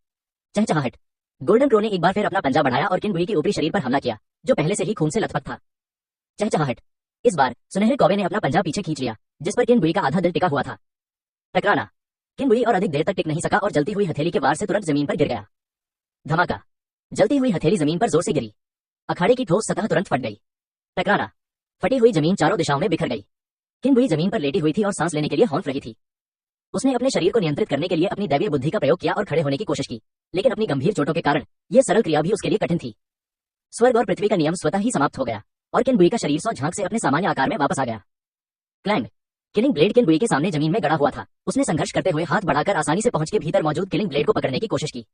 चहचहाहट। गोल्डन क्रो ने एक बार फिर अपना पंजा बढ़ाया और किनबुई के ऊपरी शरीर पर हमला किया, जो पहले से ही खून से लथपथ था। चहचहाहट। इस बार सुनहरे कौवे ने अपना पंजा पीछे खींच लिया, जिस पर किनबुई का आधा दिल टिका हुआ था। टकराना। किनबुई और अधिक देर तक टिक नहीं सका और जलती हुई हथेली के वार से तुरंत जमीन पर गिर गया। धमाका। जलती हुई हथेली जमीन पर जोर से गिरी। अखाड़े की ठोस सतह तुरंत फट गई। टकराना। फटी हुई जमीन चारों दिशाओं में बिखर गई। किनबुई जमीन पर लेटी हुई थी और सांस लेने के लिए हौंफ रही थी। उसने अपने शरीर को नियंत्रित करने के लिए अपनी दैवीय बुद्धि का प्रयोग किया और खड़े होने की कोशिश की, लेकिन अपनी गंभीर चोटों के कारण यह सरल क्रिया भी उसके लिए कठिन थी। स्वर्ग और पृथ्वी का नियम स्वतः ही समाप्त हो गया और किनबुई का शरीर सौ झांक से अपने सामान्य आकार में वापस आ गया। क्लैंग। किलिंग ब्लेड किनबुई के सामने जमीन में गड़ा हुआ था। उसने संघर्ष करते हुए हाथ बढ़ाकर आसानी से पहुंच के भीतर मौजूद किलिंग ब्लेड को पकड़ने की कोशिश की।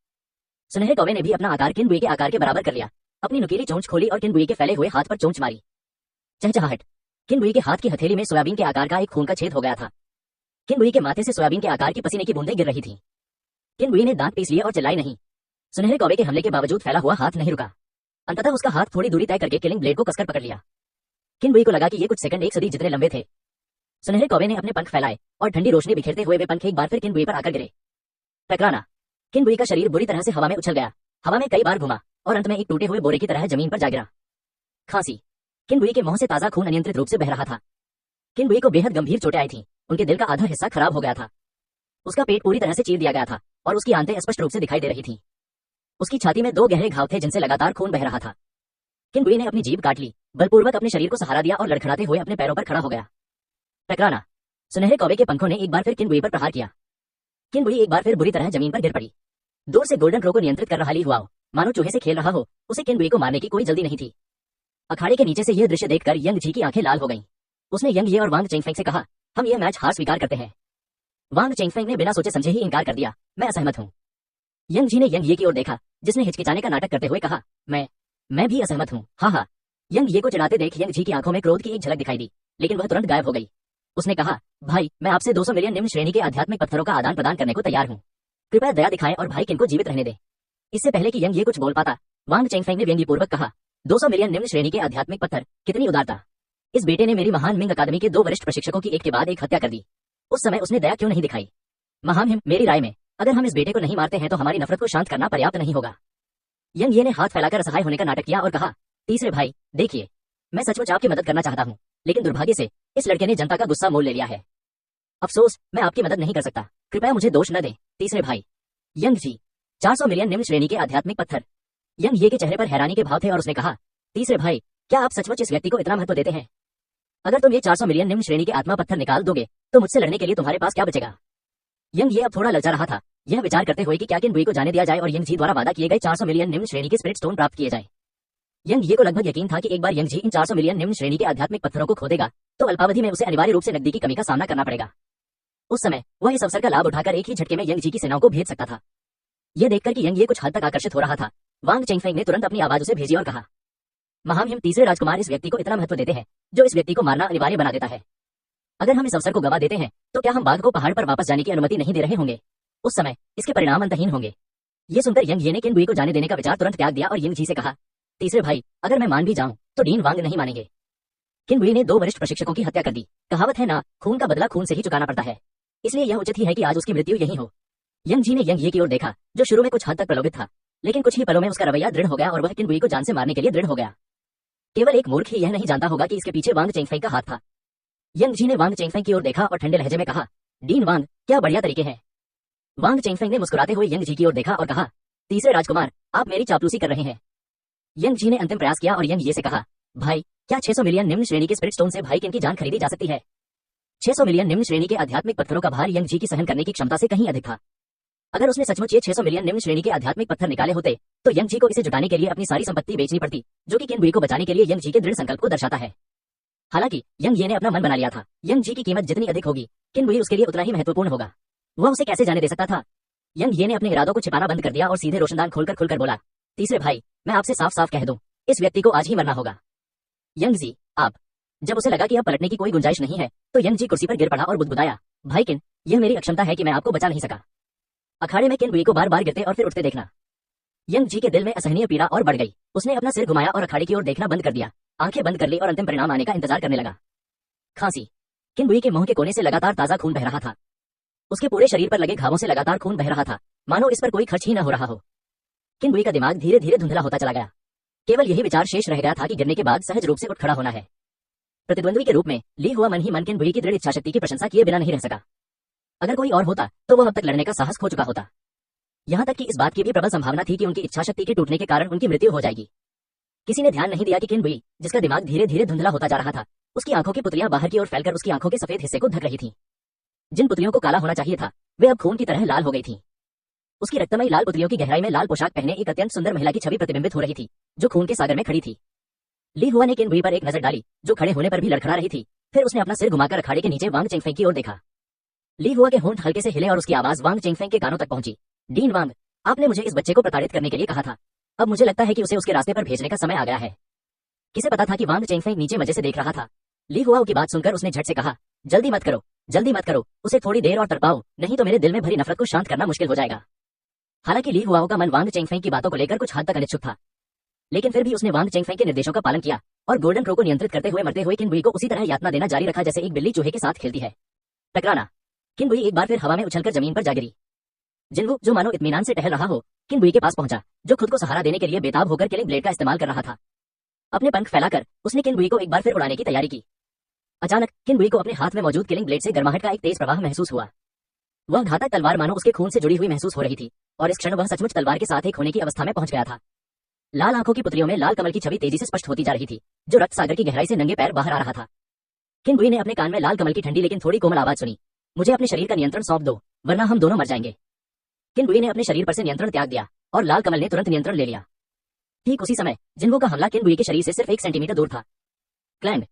सुनहरे कौवे ने भी अपना आकार किनबुई के आकार के बराबर कर लिया, अपनी नुकीली चोंच खोली और किनबुई के फैले हुए हाथ पर चोंच मारी। चहचहाहट। किनबुई के हाथ की हथेली में सोयाबीन के आकार का एक खून का छेद हो गया था। किनबुई के माथे से सोयाबीन के आकार की पसीने की बूंदें गिर रही थीं। किनबुई ने दांत पीस लिए और चिल्लाई नहीं। सुनहरे कौवे के हमले के बावजूद फैला हुआ हाथ नहीं रुका। अंततः उसका हाथ थोड़ी दूरी तय करके किलिंग ब्लेड को कसकर पकड़ लिया। किनबुई को लगा कि ये कुछ सेकंड एक सदी जितने लंबे थे। सुनहरे कौवे ने अपने पंख फैलाए और ठंडी रोशनी बिखेरते हुए वे पंख एक बार फिर किनबुई पर आकर गिरे। टकराना। किनबुई का शरीर बुरी तरह से हवा में उछल गया। हवा में कई बार घुमा और अंत में एक टूटे हुए बोरे की तरह जमीन पर जा गिरा। खांसी। किनबुई के मुंह से ताजा खून अनियंत्रित रूप से बह रहा था। किनबुई को बेहद गंभीर चोटें आई थीं। उनके दिल का आधा हिस्सा खराब हो गया था। उसका पेट पूरी तरह से चीर दिया गया था और उसकी आंतें स्पष्ट रूप से दिखाई दे रही थीं। उसकी छाती में 2 गहरे घाव थे जिनसे लगातार खून बह रहा था। किनबुई ने अपनी जीभ काट ली, बलपूर्वक अपने शरीर को सहारा दिया और लड़खड़ाते हुए अपने पैरों पर खड़ा हो गया। टकराना। सुनहरे कौवे के पंखों ने एक बार फिर किनबुई पर प्रहार किया। किनबुई एक बार फिर बुरी तरह जमीन पर गिर पड़ी। दूर से गोल्डन क्रो को नियंत्रित कर रहा ली हुआ मानो चूहे से खेल रहा हो, उसे किनबुई को मारने की कोई जल्दी नहीं थी। अखाड़े के नीचे से यह दृश्य देखकर यंग जी की आंखें लाल हो गईं। उसने यंग ये और वांग चेंगफेंग से कहा, हम यह मैच हार स्वीकार करते हैं। वांग चेंगफेंग ने बिना सोचे समझे ही इनकार कर दिया, मैं असहमत हूँ। यंग जी ने यंग ये की ओर देखा, जिसने हिचकिचाने का नाटक करते हुए कहा, मैं भी असहमत हूँ। हाँ। यंग ये को चिढ़ाते देख यंग जी की आंखों में क्रोध की एक झलक दिखाई दी, लेकिन वह तुरंत गायब हो गई। उसने कहा, भाई, मैं आपसे 200 मिलियन निम्न श्रेणी के आध्यात्मिक पत्थरों का आदान प्रदान करने को तैयार हूँ। कृपया दया दिखाएं और भाई किन को जीवित रहने दें। इससे पहले कि यंग ये कुछ बोल पाता, वांग चेंगफेंग ने व्यंग्यपूर्वक कहा, 200 मिलियन निम्न श्रेणी के आध्यात्मिक पत्थर, कितनी उदारता। इस बेटे ने मेरी महान मिंग अकादमी के 2 वरिष्ठ प्रशिक्षकों की एक के बाद एक हत्या कर दी। उस समय उसने दया क्यों नहीं दिखाई। महामहिम, मेरी राय में अगर हम इस बेटे को नहीं मारते हैं तो हमारी नफरत को शांत करना पर्याप्त नहीं होगा। यंग ये ने हाथ फैलाकर असहाय होने का नाटक किया और कहा, तीसरे भाई, देखिए, मैं सचमुच आपकी मदद करना चाहता हूँ, लेकिन दुर्भाग्य से इस लड़के ने जनता का गुस्सा मोल ले लिया है। अफसोस, मैं आपकी मदद नहीं कर सकता। कृपया मुझे दोष न दें, तीसरे भाई। यंग जी, 400 मिलियन निम्न श्रेणी के आध्यात्मिक पत्थर। यंग ये के चेहरे पर हैरानी के भाव थे और उसने कहा, तीसरे भाई, क्या आप सचमुच इस व्यक्ति को इतना महत्व देते हैं? अगर तुम ये 400 मिलियन निम्न श्रेणी के आत्मा पत्थर निकाल दोगे तो मुझसे लड़ने के लिए तुम्हारे पास क्या बचेगा? यंग ये अब थोड़ा ललचा रहा था, यह विचार करते हुए कि क्या किनबुई को जाने दिया जाए और यंग जी द्वारा वादा किए गए 400 मिलियन निम्न श्रेणी के स्पिरिट स्टोन प्राप्त किए जाए। यंग ये को लगभग यकीन था कि एक बार यंग जी इन 400 मिलियन निम्न श्रेणी के आध्यात्मिक पत्थरों को खो देगा तो अल्पावधि में उसे अनिवार्य रूप से नकदी की कमी का सामना करना पड़ेगा। उस समय वह इस अवसर का लाभ उठाकर एक ही झटके में यंग जी की सेनाओं को भेज सकता था। यह देखकर कि यंग ये कुछ हद तक आकर्षित हो रहा था, वांग चेंगफेंग ने तुरंत अपनी आवाज उसे भेजी और कहा, महामहिम, तीसरे राजकुमार इस व्यक्ति को इतना महत्व देते हैं जो इस व्यक्ति को मारना अनिवार्य बना देता है। अगर हम इस अवसर को गवा देते हैं तो क्या हम बाघ को पहाड़ पर वापस जाने की अनुमति नहीं दे रहे होंगे? उस समय इसके परिणाम अंतहीन होंगे। ये सुनकर यंग ये ने किनबुई को जाने देने का विचार तुरंत त्याग दिया और यंग जी से कहा, तीसरे भाई, अगर मैं मान भी जाऊं तो डीन वांग नहीं मानेंगे। किनबुई ने 2 वरिष्ठ प्रशिक्षकों की हत्या कर दी। कहावत है ना, खून का बदला खून से ही चुकाना पड़ता है, इसलिए यह उचित ही है कि आज उसकी मृत्यु यही हो। यंग जी ने यंग ये की ओर देखा, जो शुरू में कुछ हद तक प्रलोभित था, लेकिन कुछ ही पलों में उसका रवैया दृढ़ हो गया और वह किनबुई को जान से मारने के लिए दृढ़ हो गया। केवल एक मूर्ख ही यह नहीं जानता होगा कि इसके पीछे वांग चेंगफेंग का हाथ था। यंग जी ने वांग चेंगफेंग की ओर देखा और ठंडे लहजे में कहा, डीन वांग, क्या बढ़िया तरीके हैं। वांग चेंगफेंग ने मुस्कुराते हुए यंग जी की ओर देखा और कहा, तीसरे राजकुमार, आप मेरी चापलूसी कर रहे हैं। यंग जी ने अंतिम प्रयास किया और यंग ये से कहा, भाई, क्या 600 मिलियन निम्न श्रेणी के स्पिरिट स्टोन से भाई किन की जान खरीदी जा सकती है? 600 मिलियन निम्न श्रेणी के आध्यात्मिक पत्थरों का भार यंग जी की सहन करने की क्षमता से कहीं अधिक था। अगर उसने सचमुच ये 600 मिलियन निम्न श्रेणी के आध्यात्मिक पत्थर निकाले होते तो यंग जी को इसे जुटाने के लिए अपनी सारी संपत्ति बेचनी पड़ती, जो कि किनबुई को बचाने के लिए यंग जी के दृढ़ संकल्प को दर्शाता है। हालांकि यंग ये ने अपना मन बना लिया था, यंग जी की कीमत जितनी अधिक होगी किनबुई उसके लिए उतना ही महत्वपूर्ण होगा। वह उसे कैसे जाने दे सकता था? यंग ये ने अपने इरादों को छिपाना बंद कर दिया और सीधे रोशनदान खोलकर खुलकर बोला, तीसरे भाई, मैं आपसे साफ साफ कह दूं, इस व्यक्ति को आज ही मरना होगा। यंग जी, आप। जब उसे लगा कि अब पलटने की कोई गुंजाइश नहीं है तो यंग जी कुर्सी पर गिर पड़ा और बुदबुदाया, भाई किन, यह मेरी अक्षमता है कि मैं आपको बचा नहीं सका। अखाड़े में किनबुई को बार बार गिरते और फिर उठते देखना यंग जी के दिल में असहनीय पीड़ा और बढ़ गई। उसने अपना सिर घुमाया और अखाड़े की ओर देखना बंद कर दिया, आंखें बंद कर ली और अंतिम परिणाम आने का इंतजार करने लगा। खांसी। किनबुई के मुंह के कोने से लगातार ताजा खून बह रहा था। उसके पूरे शरीर पर लगे घावों से लगातार खून बह रहा था, मानो इस पर कोई खर्च ही न हो रहा हो। किनबुई का दिमाग धीरे धीरे धुंधला होता चला गया। केवल यही विचार शेष रह गया था कि गिरने के बाद सहज रूप से उठ खड़ा होना है। प्रतिद्वंद्वी के रूप में ली हुआ मन ही मन किनबुई की दृढ़ इच्छाशक्ति की प्रशंसा किए बिना नहीं रह सका। अगर कोई और होता तो वह अब तक लड़ने का साहस खो चुका होता। यहाँ तक कि इस बात की भी प्रबल संभावना थी कि उनकी इच्छाशक्ति के टूटने के कारण उनकी मृत्यु हो जाएगी। किसी ने ध्यान नहीं दिया कि किनबुई, जिसका दिमाग धीरे धीरे धुंधला होता जा रहा था, उसकी आंखों की पुतलियां बाहर की ओर फैलकर उसकी आंखों के सफेद हिस्से को ढक रही थीं। जिन पुतलियों को काला होना चाहिए था वे अब खून की तरह लाल हो गई थीं। उसकी रक्तमयी लाल पुतलियों की गहराई में लाल पोशाक पहने एक अत्यंत सुंदर महिला की छवि प्रतिबिंबित हो रही थी, जो खून के सागर में खड़ी थी। ली हुआ ने किनबुई पर एक नजर डाली, जो खड़े होने पर भी लड़खड़ा रही थी। फिर उसने अपना सिर घुमाकर अखाड़े के नीचे वांग चेंगफेंग की ओर देखा। ली हुआ के होंठ हल्के से हिले और उसकी आवाज वांग चेंगफेंग के कानों तक पहुंची, डीन वांग, आपने मुझे इस बच्चे को प्रताड़ित करने के लिए कहा था। अब मुझे लगता है कि उसे उसके रास्ते पर भेजने का समय आ गया है। किसे पता था कि वांग चेंगफेंग नीचे मजे से देख रहा था। ली हुआ की बात सुनकर उसने झट से कहा, जल्दी मत करो, जल्दी मत करो, उसे थोड़ी देर और तड़पाओ, नहीं तो मेरे दिल में भरी नफरत को शांत करना मुश्किल हो जाएगा। हालांकि ली हुआओ का मन वांग चेंगफेंग की बातों को लेकर कुछ हद तक अनिच्छुक था, लेकिन फिर भी उसने वांग चेंगफेंग के निर्देशों का पालन किया और गोल्डन क्रो को नियंत्रित करते हुए मरते हुए किनबुई को उसी तरह यातना देना जारी रखा जैसे एक बिल्ली चूहे के साथ खेलती है। टकराना। किनबुई एक बार फिर हवा में उछलकर जमीन पर जा गिरी। जिनवू, जो मानो इत्मीनान से टहल रहा हो, किन बुई के पास पहुंचा, जो खुद को सहारा देने के लिए बेताब होकर किलिंग ब्लेड का इस्तेमाल कर रहा था। अपने पंख फैलाकर उसने किन बुई को एक बार फिर उड़ाने की तैयारी की। अचानक किन बुई को अपने हाथ में मौजूद किलिंग ब्लेड से गर्माहट का एक तेज प्रवाह महसूस हुआ। वह घातक तलवार मानो उसके खून से जुड़ी हुई महसूस हो रही थी, और इस क्षण वह सचमुच तलवार के साथ एक होने की अवस्था में पहुंच गया था। लाल आंखों की पुतलियों में लाल कमल की छवि तेजी से स्पष्ट होती जा रही थी, जो रक्त सागर की गहराई से नंगे पैर बाहर आ रहा था। किन बुई ने अपने कान में लाल कमल की ठंडी लेकिन थोड़ी कोमल आवाज सुनी, मुझे अपने शरीर का नियंत्रण सौंप दो, वरना हम दोनों मर जाएंगे। किन बुई ने अपने शरीर पर से नियंत्रण त्याग दिया, और लाल कमल ने तुरंत नियंत्रण ले लिया। ठीक उसी समय जिन्वो का हमला किन बुई के शरीर से सिर्फ 1 सेंटीमीटर दूर था। क्लैंग।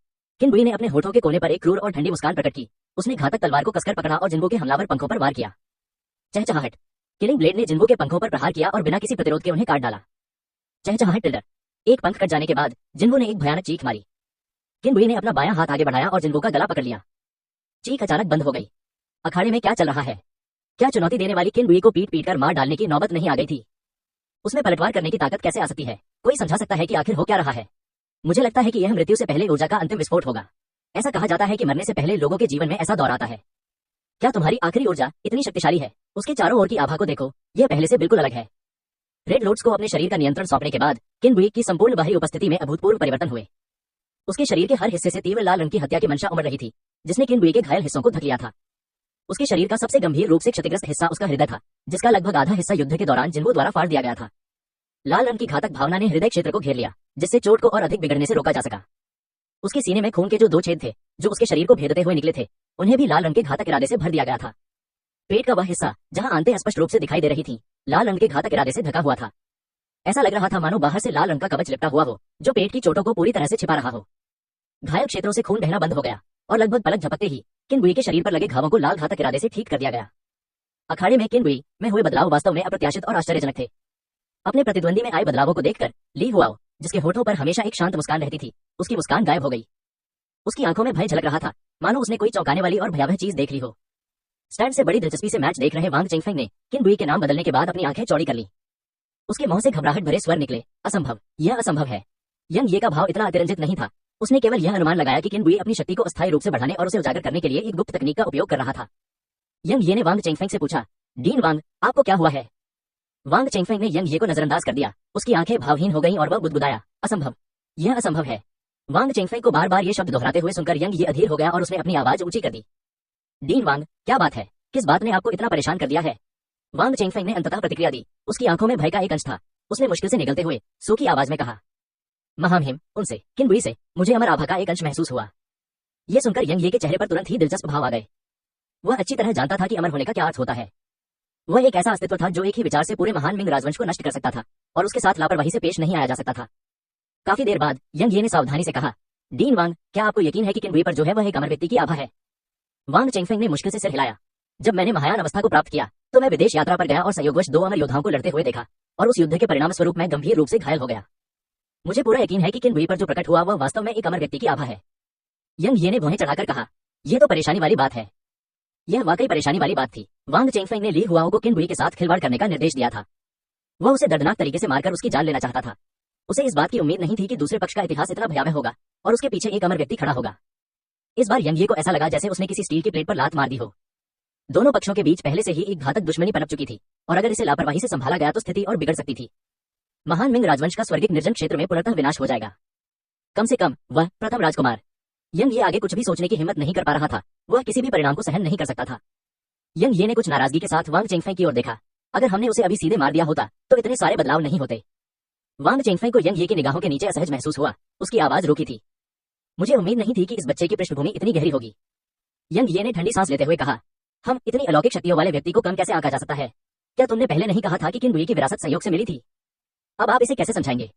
किन बुई ने अपने होठों के कोने पर एक क्रूर और ठंडी मुस्कान प्रकट की। उसने घातक तलवार को कसकर पकड़ा और जिन्वो के हमलावर पंखों पर वार किया। चहचहाहट। किलिंग ब्लेड ने जिन्वो के पंखों पर प्रहार किया और बिना किसी प्रतिरोध के उन्हें काट डाला। चहचहाहट टिल्डर। एक पंख कट जाने के बाद जिन्वो ने एक भयानक चीख मारी। किन बुई ने अपना बायां हाथ आगे बढ़ाया और जिन्वो का गला पकड़ लिया। चीख अचानक बंद हो गई। अखाड़े में क्या चल रहा है? क्या चुनौती देने वाली किन बुई को पीट पीट कर मार डालने की नौबत नहीं आ गई थी? उसमें पलटवार करने की ताकत कैसे आ सकती है? कोई समझा सकता है कि आखिर हो क्या रहा है? मुझे लगता है कि यह मृत्यु से पहले ऊर्जा का अंतिम विस्फोट होगा। ऐसा कहा जाता है कि मरने से पहले लोगों के जीवन में ऐसा दौर आता है। क्या तुम्हारी आखिरी ऊर्जा इतनी शक्तिशाली है? उसके चारों ओर की आभा को देखो, यह पहले से बिल्कुल अलग है। रेड लोड्स को अपने शरीर का नियंत्रण सौंपने के बाद किन बुई की संपूर्ण बाहरी उपस्थिति में अभूतपूर्व परिवर्तन हुए। उसके शरीर के हर हिस्से से तीव्र लाल रंग की हत्या की मंशा उमड़ रही थी, जिसने किन बुई के घायल हिस्सों को ढक लिया था। उसके शरीर का सबसे गंभीर रूप से क्षतिग्रस्त हिस्सा उसका हृदय था, जिसका लगभग आधा हिस्सा युद्ध के दौरान जिन्वो द्वारा फाड़ दिया गया था। लाल रंग की घातक भावना ने हृदय क्षेत्र को घेर लिया, जिससे चोट को और अधिक बिगड़ने से रोका जा सका। उसके सीने में खून के जो 2 छेद थे, जो उसके शरीर को भेदते हुए निकले थे, उन्हें भी लाल रंग के घातक इरादे से भर दिया गया था। पेट का वह हिस्सा जहां आंतें स्पष्ट रूप से दिखाई दे रही थी, लाल रंग के घातक इरादे से ढका हुआ था। ऐसा लग रहा था मानो बाहर से लाल रंग का कवच लिपटा हुआ हो, जो पेट की चोटों को पूरी तरह से छिपा रहा हो। घायल क्षेत्रों से खून बहना बंद हो गया, और लगभग पलक झपकते ही किन बुई के शरीर पर लगे घावों को लाल घातक इरादे से ठीक कर दिया गया। अखाड़े में किन बुई में हुए बदलाव वास्तव में अप्रत्याशित और आश्चर्यजनक थे। अपने प्रतिद्वंदी में आए बदलावों को देखकर ली हुआओ, जिसके होठों पर हमेशा एक शांत मुस्कान रहती थी, उसकी मुस्कान गायब हो गई। उसकी आंखों में भय झलक रहा था, मानो उसने कोई चौंकाने वाली और भयावह चीज देख ली हो। स्टैंड से बड़ी दिलचस्पी से मैच देख रहे वांग चेंगफेंग ने किन बुई के नाम बदलने के बाद अपनी आंखें चौड़ी कर ली। उसके मुंह से घबराहट भरे स्वर निकले, असंभव, यह असंभव है। यंग ये का भाव इतना अतिरंजित नहीं था। उसने केवल यह अनुमान लगाया कि किन बुई अपनी शक्ति को अस्थायी रूप से बढ़ाने और उसे उजागर करने के लिए एक गुप्त तकनीक का उपयोग कर रहा था। यंग ये ने वांग चेंगफेंग से पूछा, डीन वांग, आपको क्या हुआ है? वांग चेंगफेंग ने यंग ये को नजरअंदाज कर दिया। उसकी आंखें भावहीन हो गईं और वह बुदबुदाया, असंभव, यह असंभव है। वांग चेंगफेंग को बार बार ये शब्द दोहराते हुए सुनकर यंग ये अधीर हो गया और उसने अपनी आवाज ऊंची कर दी। डीन वांग, क्या बात है? किस बात ने आपको इतना परेशान कर दिया है? वांग चेंगफेंग ने अंततः प्रतिक्रिया दी। उसकी आंखों में भय का एक अंश था। उसने मुश्किल से निगलते हुए सूखी आवाज में कहा, महामहिम, उनसे, किन बुई से मुझे अमर आभा का एक अंश महसूस हुआ। यह सुनकर यंग ये के चेहरे पर तुरंत ही दिलचस्प भाव आ गए। वह अच्छी तरह जानता था कि अमर होने का क्या अर्थ होता है। वह एक ऐसा अस्तित्व था जो एक ही विचार से पूरे महान मिंग राजवंश को नष्ट कर सकता था, और उसके साथ लापरवाही से पेश नहीं आया जा सकता था। काफी देर बाद यंग ये ने सावधानी से कहा, डीन वांग, क्या आपको यकीन है कि किन बुई पर जो है वह एक अमर व्यक्ति की आभा है? वांग चेंगफेंग ने मुश्किल से सिर हिलाया। जब मैंने महायान अवस्था को प्राप्त किया तो मैं विदेश यात्रा पर गया और संयोगवश 2 अमर योद्धाओं को लड़ते हुए देखा, और उस युद्ध के परिणाम स्वरूप मैं गंभीर रूप से घायल हो गया। मुझे पूरा यकीन है कि किन बुई पर जो प्रकट हुआ वह वास्तव में एक अमर व्यक्ति की आभा है। यंग ये ने भौहें चढ़ाकर कहा, यह तो परेशानी वाली बात है। यह वाकई परेशानी वाली बात थी। वांग चेंगफेंग ने ली हुआओ को किन बुई के साथ खिलवाड़ करने का निर्देश दिया था। वह उसे दर्दनाक तरीके से मारकर उसकी जान लेना चाहता था। उसे इस बात की उम्मीद नहीं थी कि दूसरे पक्ष का इतिहास इतना भयावह होगा और उसके पीछे एक अमर व्यक्ति खड़ा होगा। इस बार यंग ये को ऐसा लगा जैसे उसने किसी स्टील की प्लेट पर लात मार दी हो। दोनों पक्षों के बीच पहले से ही एक घातक दुश्मनी पनप चुकी थी, और अगर इसे लापरवाही से संभाला गया तो स्थिति और बिगड़ सकती थी। महान मिंग राजवंश का स्वर्गिक निर्जन क्षेत्र में पुनः विनाश हो जाएगा। कम से कम वह प्रथम राजकुमार। यंग ये आगे कुछ भी सोचने की हिम्मत नहीं कर पा रहा था। वह किसी भी परिणाम को सहन नहीं कर सकता था। यंग ये ने कुछ नाराजगी के साथ वांग चेंगफेंग की ओर देखा। अगर हमने उसे अभी सीधे मार दिया होता तो इतने सारे बदलाव नहीं होते। वांग चेंगफेंग को यंग ये की निगाहों के नीचे असहज महसूस हुआ। उसकी आवाज रुकी थी। मुझे उम्मीद नहीं थी कि इस बच्चे की पृष्ठभूमि इतनी गहरी होगी। यंग ये ने ठंडी सांस लेते हुए कहा, हम इतनी अलौकिक शक्तियों वाले व्यक्ति को कम कैसे आंका जा सकता है? क्या तुमने पहले नहीं कहा था कि किन बुई की विरासत संयोग से मिली थी? अब आप इसे कैसे समझाएंगे?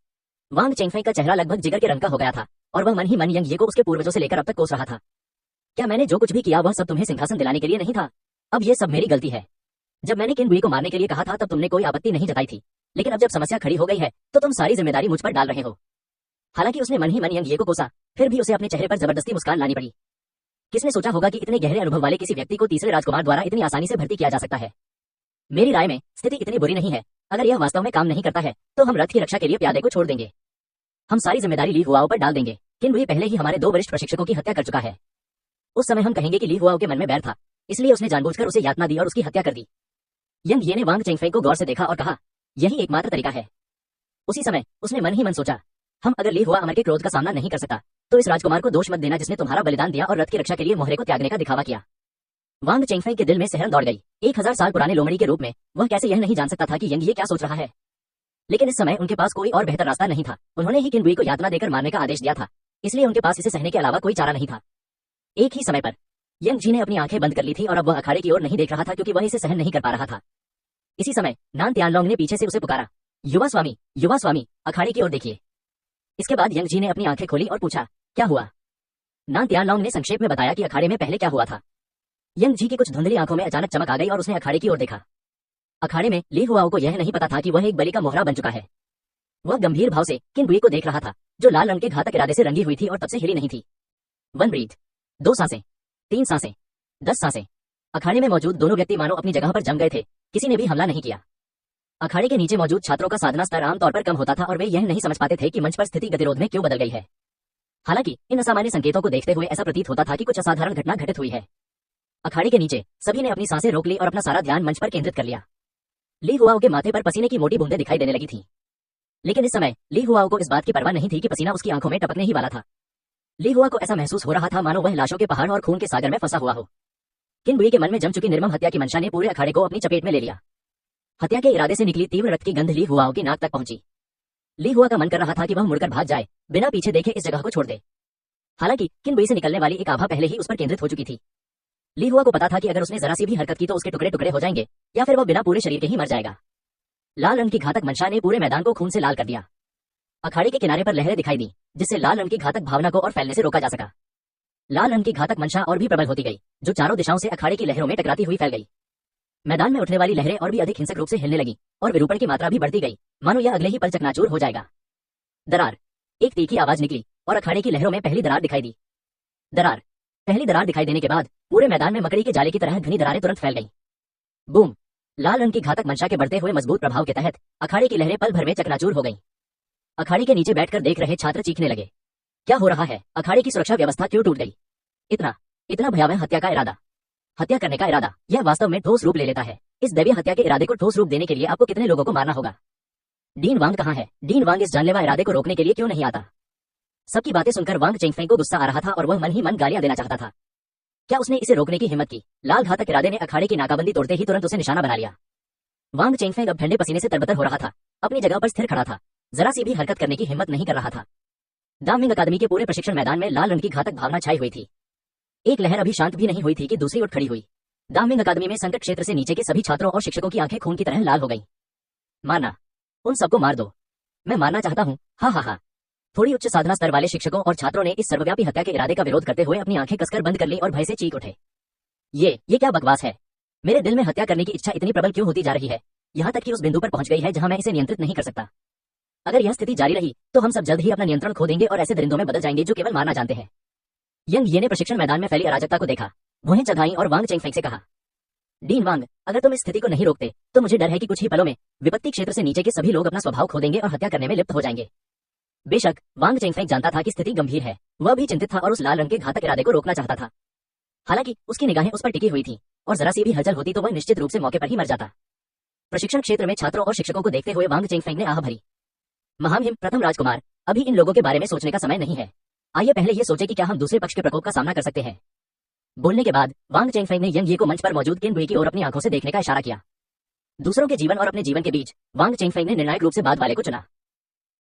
वांग चेंगफेंग का चेहरा लगभग जिगर के रंग का हो गया था, और वह मन ही मन यंग ये को उसके पूर्वजों से लेकर अब तक कोस रहा था। क्या मैंने जो कुछ भी किया वह सब तुम्हें सिंहासन दिलाने के लिए नहीं था? अब ये सब मेरी गलती है। जब मैंने किन बुई को मारने के लिए कहा था तब तुमने कोई आपत्ति नहीं जताई थी, लेकिन अब जब समस्या खड़ी हो गई है तो तुम सारी जिम्मेदारी मुझ पर डाल रहे हो। हालांकि उसने मन ही मन यंग ये को कोसा, फिर भी उसे अपने चेहरे पर जबरदस्ती मुस्कान लानी पड़ी। किसने सोचा होगा कि इतने गहरे अनुभव वाले किसी व्यक्ति को तीसरे राजकुमार द्वारा इतनी आसानी से भर्ती किया जा सकता है? मेरी राय में स्थिति इतनी बुरी नहीं है। अगर यह वास्तव में काम नहीं करता है तो हम रथ की रक्षा के लिए प्यादे को छोड़ देंगे। हम सारी जिम्मेदारी ली हुआओं पर डाल देंगे। किन बुई पहले ही हमारे 2 वरिष्ठ प्रशिक्षकों की हत्या कर चुका है। उस समय हम कहेंगे कि ली हुआओं के मन में बैर था, इसलिए उसने जानबूझकर उसे यातना दी और उसकी हत्या कर दी। यंग ये ने वांग चेंगफेई को गौर से देखा और कहा, यही एकमात्र तरीका है। उसी समय उसने मन ही मन सोचा, हम अगर ली हुआ अमर के क्रोध का सामना नहीं कर सकता तो इस राजकुमार को दोष मत देना जिसने तुम्हारा बलिदान दिया और रथ की रक्षा के लिए मोहरे को त्यागने का दिखावा किया। वांग चेंगफेई के दिल में सिहरन दौड़ गई। 1000 साल पुराने लोमड़ी के रूप में वह कैसे यह नहीं जान सकता था कि यंग ये क्या सोच रहा है। लेकिन इस समय उनके पास कोई और बेहतर रास्ता नहीं था। उन्होंने ही किनबुई को यातना देकर मारने का आदेश दिया था, इसलिए उनके पास इसे सहने के अलावा कोई चारा नहीं था। एक ही समय पर यंग जी ने अपनी आंखें बंद कर ली थी और अब वह अखाड़े की ओर नहीं देख रहा था क्योंकि वह इसे सहन नहीं कर पा रहा था। इसी समय नान त्यानलोंग ने पीछे से उसे पुकारा, युवा स्वामी, अखाड़े की ओर देखिए। इसके बाद यंग जी ने अपनी आंखें खोली और पूछा, क्या हुआ। नान त्यानलोंग ने संक्षेप में बताया कि अखाड़े में पहले क्या हुआ था। यंग जी की कुछ धुंधली आंखों में अचानक चमक आ गई और उसने अखाड़े की ओर देखा। अखाड़े में ली हुआओ को यह नहीं पता था कि वह एक बलि का मोहरा बन चुका है। वह गंभीर भाव से किनबुई को देख रहा था जो लाल रंग के घातक इरादे से रंगी हुई थी और तब से हिली नहीं थी। 1 ब्रीथ, 2 सांसें, 3 सांसें, 10 सांसें। अखाड़े में मौजूद दोनों व्यक्ति मानो अपनी जगह पर जम गए थे, किसी ने भी हमला नहीं किया। अखाड़े के नीचे मौजूद छात्रों का साधना स्तर आमतौर पर कम होता था और वे यह नहीं समझ पाते थे कि मंच पर स्थिति गतिरोध में क्यों बदल गई है। हालांकि इन असामान्य संकेतों को देखते हुए ऐसा प्रतीत होता था कि कुछ असाधारण घटना घटित हुई है। अखाड़े के नीचे सभी ने अपनी सांसें रोक ली और अपना सारा ध्यान मंच पर केंद्रित कर लिया। ली हुआओ के माथे पर पसीने की मोटी बूंदें दिखाई देने लगी थी, लेकिन इस समय ली हुआओ को इस बात की परवाह नहीं थी कि पसीना उसकी आंखों में टपकने ही वाला था। ली हुआ को ऐसा महसूस हो रहा था मानो वह लाशों के पहाड़ और खून के सागर में फंसा हुआ हो। किनबुई के मन में जम चुकी निर्मम हत्या की मंशा ने पूरे अखाड़े को अपनी चपेट में ले लिया। हत्या के इरादे से निकली तीव्र रक्त की गंध ली हुआओ की नाक तक पहुंची। ली हुआ का मन कर रहा था कि वह मुड़कर भाग जाए, बिना पीछे देखे इस जगह को छोड़ दे। हालांकि किनबुई से निकलने वाली एक आभा पहले ही उस पर केंद्रित हो चुकी थी। ली हुआ को पता था कि अगर उसने जरा सी भी हरकत की तो उसके टुकड़े टुकड़े हो जाएंगे या फिर वह बिना पूरे शरीर के ही मर जाएगा। लाल रंग की घातक मंशा ने पूरे मैदान को खून से लाल कर दिया। अखाड़े के किनारे पर लहरें दिखाई दी जिससे लाल रंग की घातक भावना को और फैलने से रोका जा सका। लाल रंग की घातक मंशा और भी प्रबल होती गई, जो चारों दिशाओं से अखाड़े की लहरों में टकराती हुई फैल गई। मैदान में उठने वाली लहरें और भी अधिक हिंसक रूप से हिलने लगी और विरूपण की मात्रा भी बढ़ती गई, मानो यह अगले ही पल चकनाचूर हो जाएगा। दरार, एक तीखी आवाज निकली और अखाड़े की लहरों में पहली दरार दिखाई दी। दरार, पहली दरार दिखाई देने के बाद पूरे मैदान में मकड़ी के जाले की तरह घनी दरारें तुरंत फैल गईं। बूम! लाल रंग की घातक मंशा के बढ़ते हुए मजबूत प्रभाव के तहत अखाड़े की लहरें पल भर में चकनाचूर हो गईं। अखाड़े के नीचे बैठकर देख रहे छात्र चीखने लगे, क्या हो रहा है? अखाड़े की सुरक्षा व्यवस्था क्यों टूट गई? इतना भयावह हत्या का इरादा, हत्या करने का इरादा, यह वास्तव में ठोस रूप ले लेता है। इस दैवीय हत्या के इरादे को ठोस रूप देने के लिए आपको कितने लोगों को मारना होगा? डीन वांग कहाँ है? डीन वांग इस जानलेवा इरादे को रोकने के लिए क्यों नहीं आता? सबकी बातें सुनकर वांग चेंगफेई को गुस्सा आ रहा था और वह मन ही मन गालियां देना चाहता था। क्या उसने इसे रोकने की हिम्मत की? लाल घातक इरादे ने अखाड़े की नाकाबंदी तोड़ते ही तुरंत उसे निशाना बना लिया। वांग चेंगफेई अब ठंडे पसीने से तरबतर हो रहा था, अपनी जगह पर स्थिर खड़ा था, जरा सी भी हरकत करने की हिम्मत नहीं कर रहा था। दामिंग अकादमी के पूरे प्रशिक्षण मैदान में लाल रंग की घातक भावना छाई हुई थी। एक लहर अभी शांत भी नहीं हुई थी कि दूसरी उठ खड़ी हुई। दामिंग अकादमी में संकट क्षेत्र से नीचे के सभी छात्रों और शिक्षकों की आंखें खून की तरह लाल हो गईं। मारना, उन सबको मार दो, मैं मारना चाहता हूँ, हा हा हा। थोड़ी उच्च साधना स्तर वाले शिक्षकों और छात्रों ने इस सर्वव्यापी हत्या के इरादे का विरोध करते हुए अपनी आंखें कसकर बंद कर ली और भय से चीख उठे। ये क्या बकवास है? मेरे दिल में हत्या करने की इच्छा इतनी प्रबल क्यों होती जा रही है, यहाँ तक कि उस बिंदु पर पहुंच गई है जहां मैं इसे नियंत्रित नहीं कर सकता। अगर यह स्थिति जारी रही तो हम सब जल्द ही अपना नियंत्रण खो देंगे और ऐसे दरिंदों में बदल जाएंगे जो केवल मारना जानते हैं। यंग ये ने प्रशिक्षण मैदान में फैली अराजकता को देखा, भुहें चढ़ाई और वांग चेंगफेई से कहा, डीन वांग, अगर तुम इस स्थिति को नहीं रोकते तो मुझे डर है कि कुछ ही पलों में विपत्ति क्षेत्र से नीचे के सभी लोग अपना स्वभाव खो देंगे और हत्या करने में लिप्त हो जाएंगे। बेशक वांग चेंगफेई जानता था कि स्थिति गंभीर है, वह भी चिंतित था और उस लाल रंग के घातक इरादे को रोकना चाहता था। हालांकि उसकी निगाहें उस पर टिकी हुई थीं और जरा सी भी हलचल होती तो वह निश्चित रूप से मौके पर ही मर जाता। प्रशिक्षण क्षेत्र में छात्रों और शिक्षकों को देखते हुए वांग चेंगफेई ने आह भरी, महामहिम प्रथम राजकुमार, अभी इन लोगों के बारे में सोचने का समय नहीं है। आइए पहले ये सोचे कि क्या हम दूसरे पक्ष के प्रकोप का सामना कर सकते हैं। बोलने के बाद वांग चेंगफेई ने यंग ये को मंच पर मौजूद किनबुई की ओर अपनी आंखों से देखने का इशारा किया। दूसरों के जीवन और अपने जीवन के बीच वांग चेंगफेई ने निर्णायक रूप से बाद वाले को चुना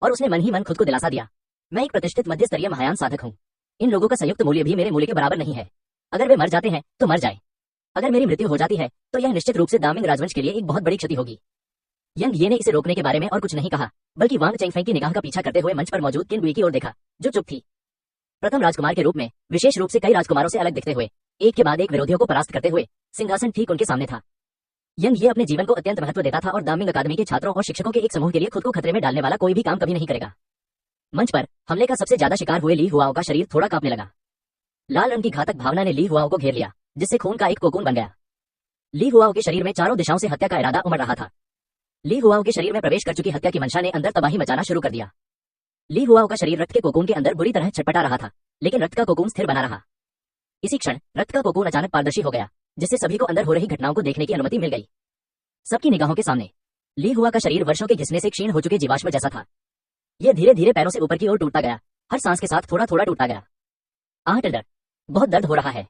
और उसने मन ही मन खुद को दिलासा दिया, मैं एक प्रतिष्ठित मध्य स्तरीय महायान साधक हूँ। इन लोगों का संयुक्त मूल्य भी मेरे मूल्य के बराबर नहीं है। अगर वे मर जाते हैं तो मर जाए, अगर मेरी मृत्यु हो जाती है तो यह निश्चित रूप से दामिंग राजवंश के लिए एक बहुत बड़ी क्षति होगी। यंग ये ने इसे रोकने के बारे में और कुछ नहीं कहा, बल्कि वांग चेंगफेई की निगाह का पीछा करते हुए मंच पर मौजूद किनबुई की ओर देखा, जो चुप थी। प्रथम राजकुमार के रूप में विशेष रूप से कई राजकुमारों से अलग दिखते हुए, एक के बाद एक विरोधियों को परास्त करते हुए सिंहासन ठीक उनके सामने था। यंग ये अपने जीवन को अत्यंत महत्व देता था और दामिंग अकादमी के छात्रों और शिक्षकों के एक समूह के लिए खुद को खतरे में डालने वाला कोई भी काम कभी नहीं करेगा। मंच पर हमले का सबसे ज्यादा शिकार हुए ली हुआओ का शरीर थोड़ा कांपने लगा। लाल रंग की घातक भावना ने ली हुआओ को घेर लिया, जिससे खून का एक कोकून बन गया। ली हुआओ के शरीर में चारों दिशाओं से हत्या का इरादा उमड़ रहा था। ली हुआओ के शरीर में प्रवेश कर चुकी हत्या की मंशा ने अंदर तबाही मचाना शुरू कर दिया। ली हुआओ का शरीर रक्त के कोकून के अंदर बुरी तरह छटपटा रहा था, लेकिन रक्त का कोकून स्थिर बना रहा। इसी क्षण रक्त का कोकून अचानक पारदर्शी हो गया, जिससे सभी को अंदर हो रही घटनाओं को देखने की अनुमति मिल गई। सबकी निगाहों के सामने ली हुआ का शरीर वर्षों के घिसने से क्षीण हो चुके जीवाश्म जैसा था। यह धीरे धीरे पैरों से ऊपर की ओर टूटता गया, हर सांस के साथ थोड़ा थोड़ा टूटता गया। डर, बहुत दर्द हो रहा है।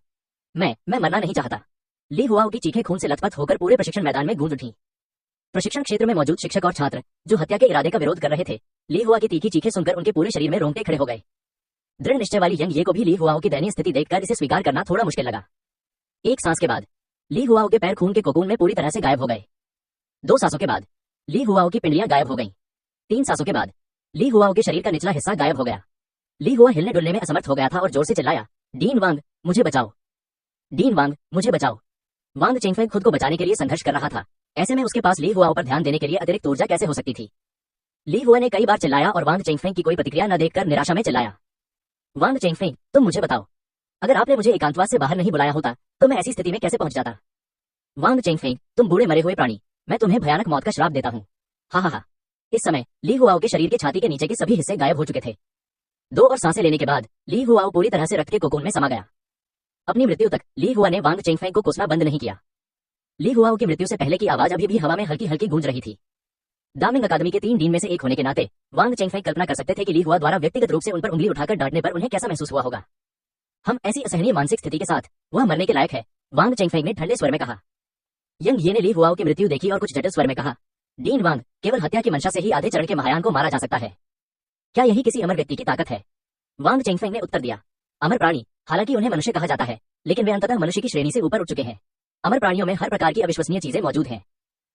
मैं मरना नहीं चाहता। ली हुआ की चीखें खून से लथपथ होकर पूरे प्रशिक्षण मैदान में गूंज उठी। प्रशिक्षण क्षेत्र में मौजूद शिक्षक और छात्र जो हत्या के इरादे का विरोध कर रहे थे, ली हुआ की तीखी चीखें सुनकर उनके पूरे शरीर में रोंगटे खड़े हो गए। दृढ़ निश्चय वाली यंग ये को भी ली हुआ की दयनीय स्थिति देखकर इसे स्वीकार करना थोड़ा मुश्किल लगा। एक सांस के बाद ली हुआ के पैर खून के कोकून में पूरी तरह से गायब हो गए। 2 सांसों के बाद ली हुआ की पिंडलियां गायब हो गईं। 3 सांसों के बाद ली हुआ के शरीर का निचला हिस्सा गायब हो गया। ली हुआ हिलने डुलने में असमर्थ हो गया था और जोर से चिल्लाया, डीन वांग, मुझे बचाओ! डीन वांग, मुझे बचाओ! वांग चेंगफेंग खुद को बचाने के लिए संघर्ष कर रहा था। ऐसे में उसके पास ली हुआ पर ध्यान देने के लिए अतिरिक्त ऊर्जा कैसे हो सकती थी? ली हुआ ने कई बार चिल्लाया और वांग चेंगफेंग की कोई प्रतिक्रिया न देखकर निराशा में चिल्लाया, वांग चेंगफेंग, तुम मुझे बताओ, अगर आपने मुझे एकांतवास से बाहर नहीं बुलाया होता तो मैं ऐसी स्थिति में कैसे पहुंच जाता? वांग चेंगफेंग, तुम बूढ़े मरे हुए प्राणी, मैं तुम्हें भयानक मौत का श्राप देता हूँ। हा। इस समय ली हुआओ के शरीर के छाती के नीचे के सभी हिस्से गायब हो चुके थे। 2 और सांसें लेने के बाद ली हुआओ पूरी तरह से रक्त के कोकून में समा गया। अपनी मृत्यु तक ली हुआ ने वांग चेंगफेंग को कोसना बंद नहीं किया। ली हुआओ की मृत्यु से पहले की आवाज अभी भी हवा में हल्की हल्की गूंज रही थी। दामिंग अकादमी के 3 डीन में से एक होने के नाते वांग चेंगफेंग कल्पना कर सकते थे कि ली हुआ द्वारा व्यक्तिगत रूप से उन पर उंगली उठाकर डांटने पर उन्हें कैसा महसूस हुआ होगा। हम ऐसी असहनीय मानसिक स्थिति के साथ वह मरने के लायक है, वांग चेंगफेंग ने ठंडे स्वर में कहा। यंग ये ने ली हुआओ की मृत्यु देखी और कुछ जटिल स्वर में कहा, डीन वांग, केवल हत्या की मंशा से ही आधे चरण के महायान को मारा जा सकता है। क्या यही किसी अमर व्यक्ति की ताकत है? वांग चेंगफेंग ने उत्तर दिया, अमर प्राणी, हालांकि उन्हें मनुष्य कहा जाता है, लेकिन वे अंततः मनुष्य की श्रेणी से ऊपर उठ चुके हैं। अमर प्राणियों में हर प्रकार की अविश्वसनीय चीजें मौजूद हैं।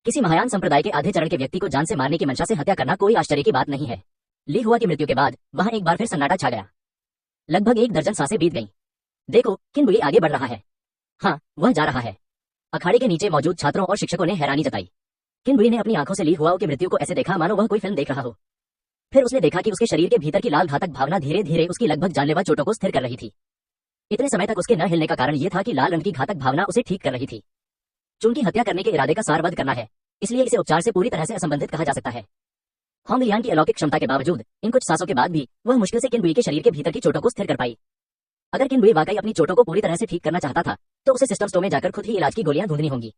किसी महायान संप्रदाय के आधे चरण के व्यक्ति को जान से मारने की मंशा से हत्या करना कोई आश्चर्य की बात नहीं है। ली हुआ की मृत्यु के बाद वहां एक बार फिर सन्नाटा छा गया। लगभग 1 दर्जन सांसें बीत गईं। देखो, किनबुई आगे बढ़ रहा है। हाँ, वह जा रहा है। अखाड़े के नीचे मौजूद छात्रों और शिक्षकों ने हैरानी जताई। किनबुई ने अपनी आंखों से ली हुआओ की मृत्यु को ऐसे देखा मानो वह कोई फिल्म देख रहा हो। फिर उसने देखा कि उसके शरीर के भीतर की लाल घातक भावना धीरे धीरे उसकी लगभग जानलेवा चोटों को स्थिर कर रही थी। इतने समय तक उसके न हिलने का कारण यह था कि लाल रंग की घातक भावना उसे ठीक कर रही थी। चूंकि हत्या करने के इरादे का सारवध करना है, इसलिए इसे उपचार से पूरी तरह से असंबंधित कहा जा सकता है। होंग लियान की अलौकिक क्षमता के बावजूद इन कुछ सांसों के बाद भी वह मुश्किल से किनबुई के शरीर के भीतर की चोटों को स्थिर कर पाई। अगर किनबुई वाकई अपनी चोटों को पूरी तरह से ठीक करना चाहता था तो उसे सिस्टम स्टोर में जाकर खुद ही इलाज की गोलियां ढूंढनी होंगी।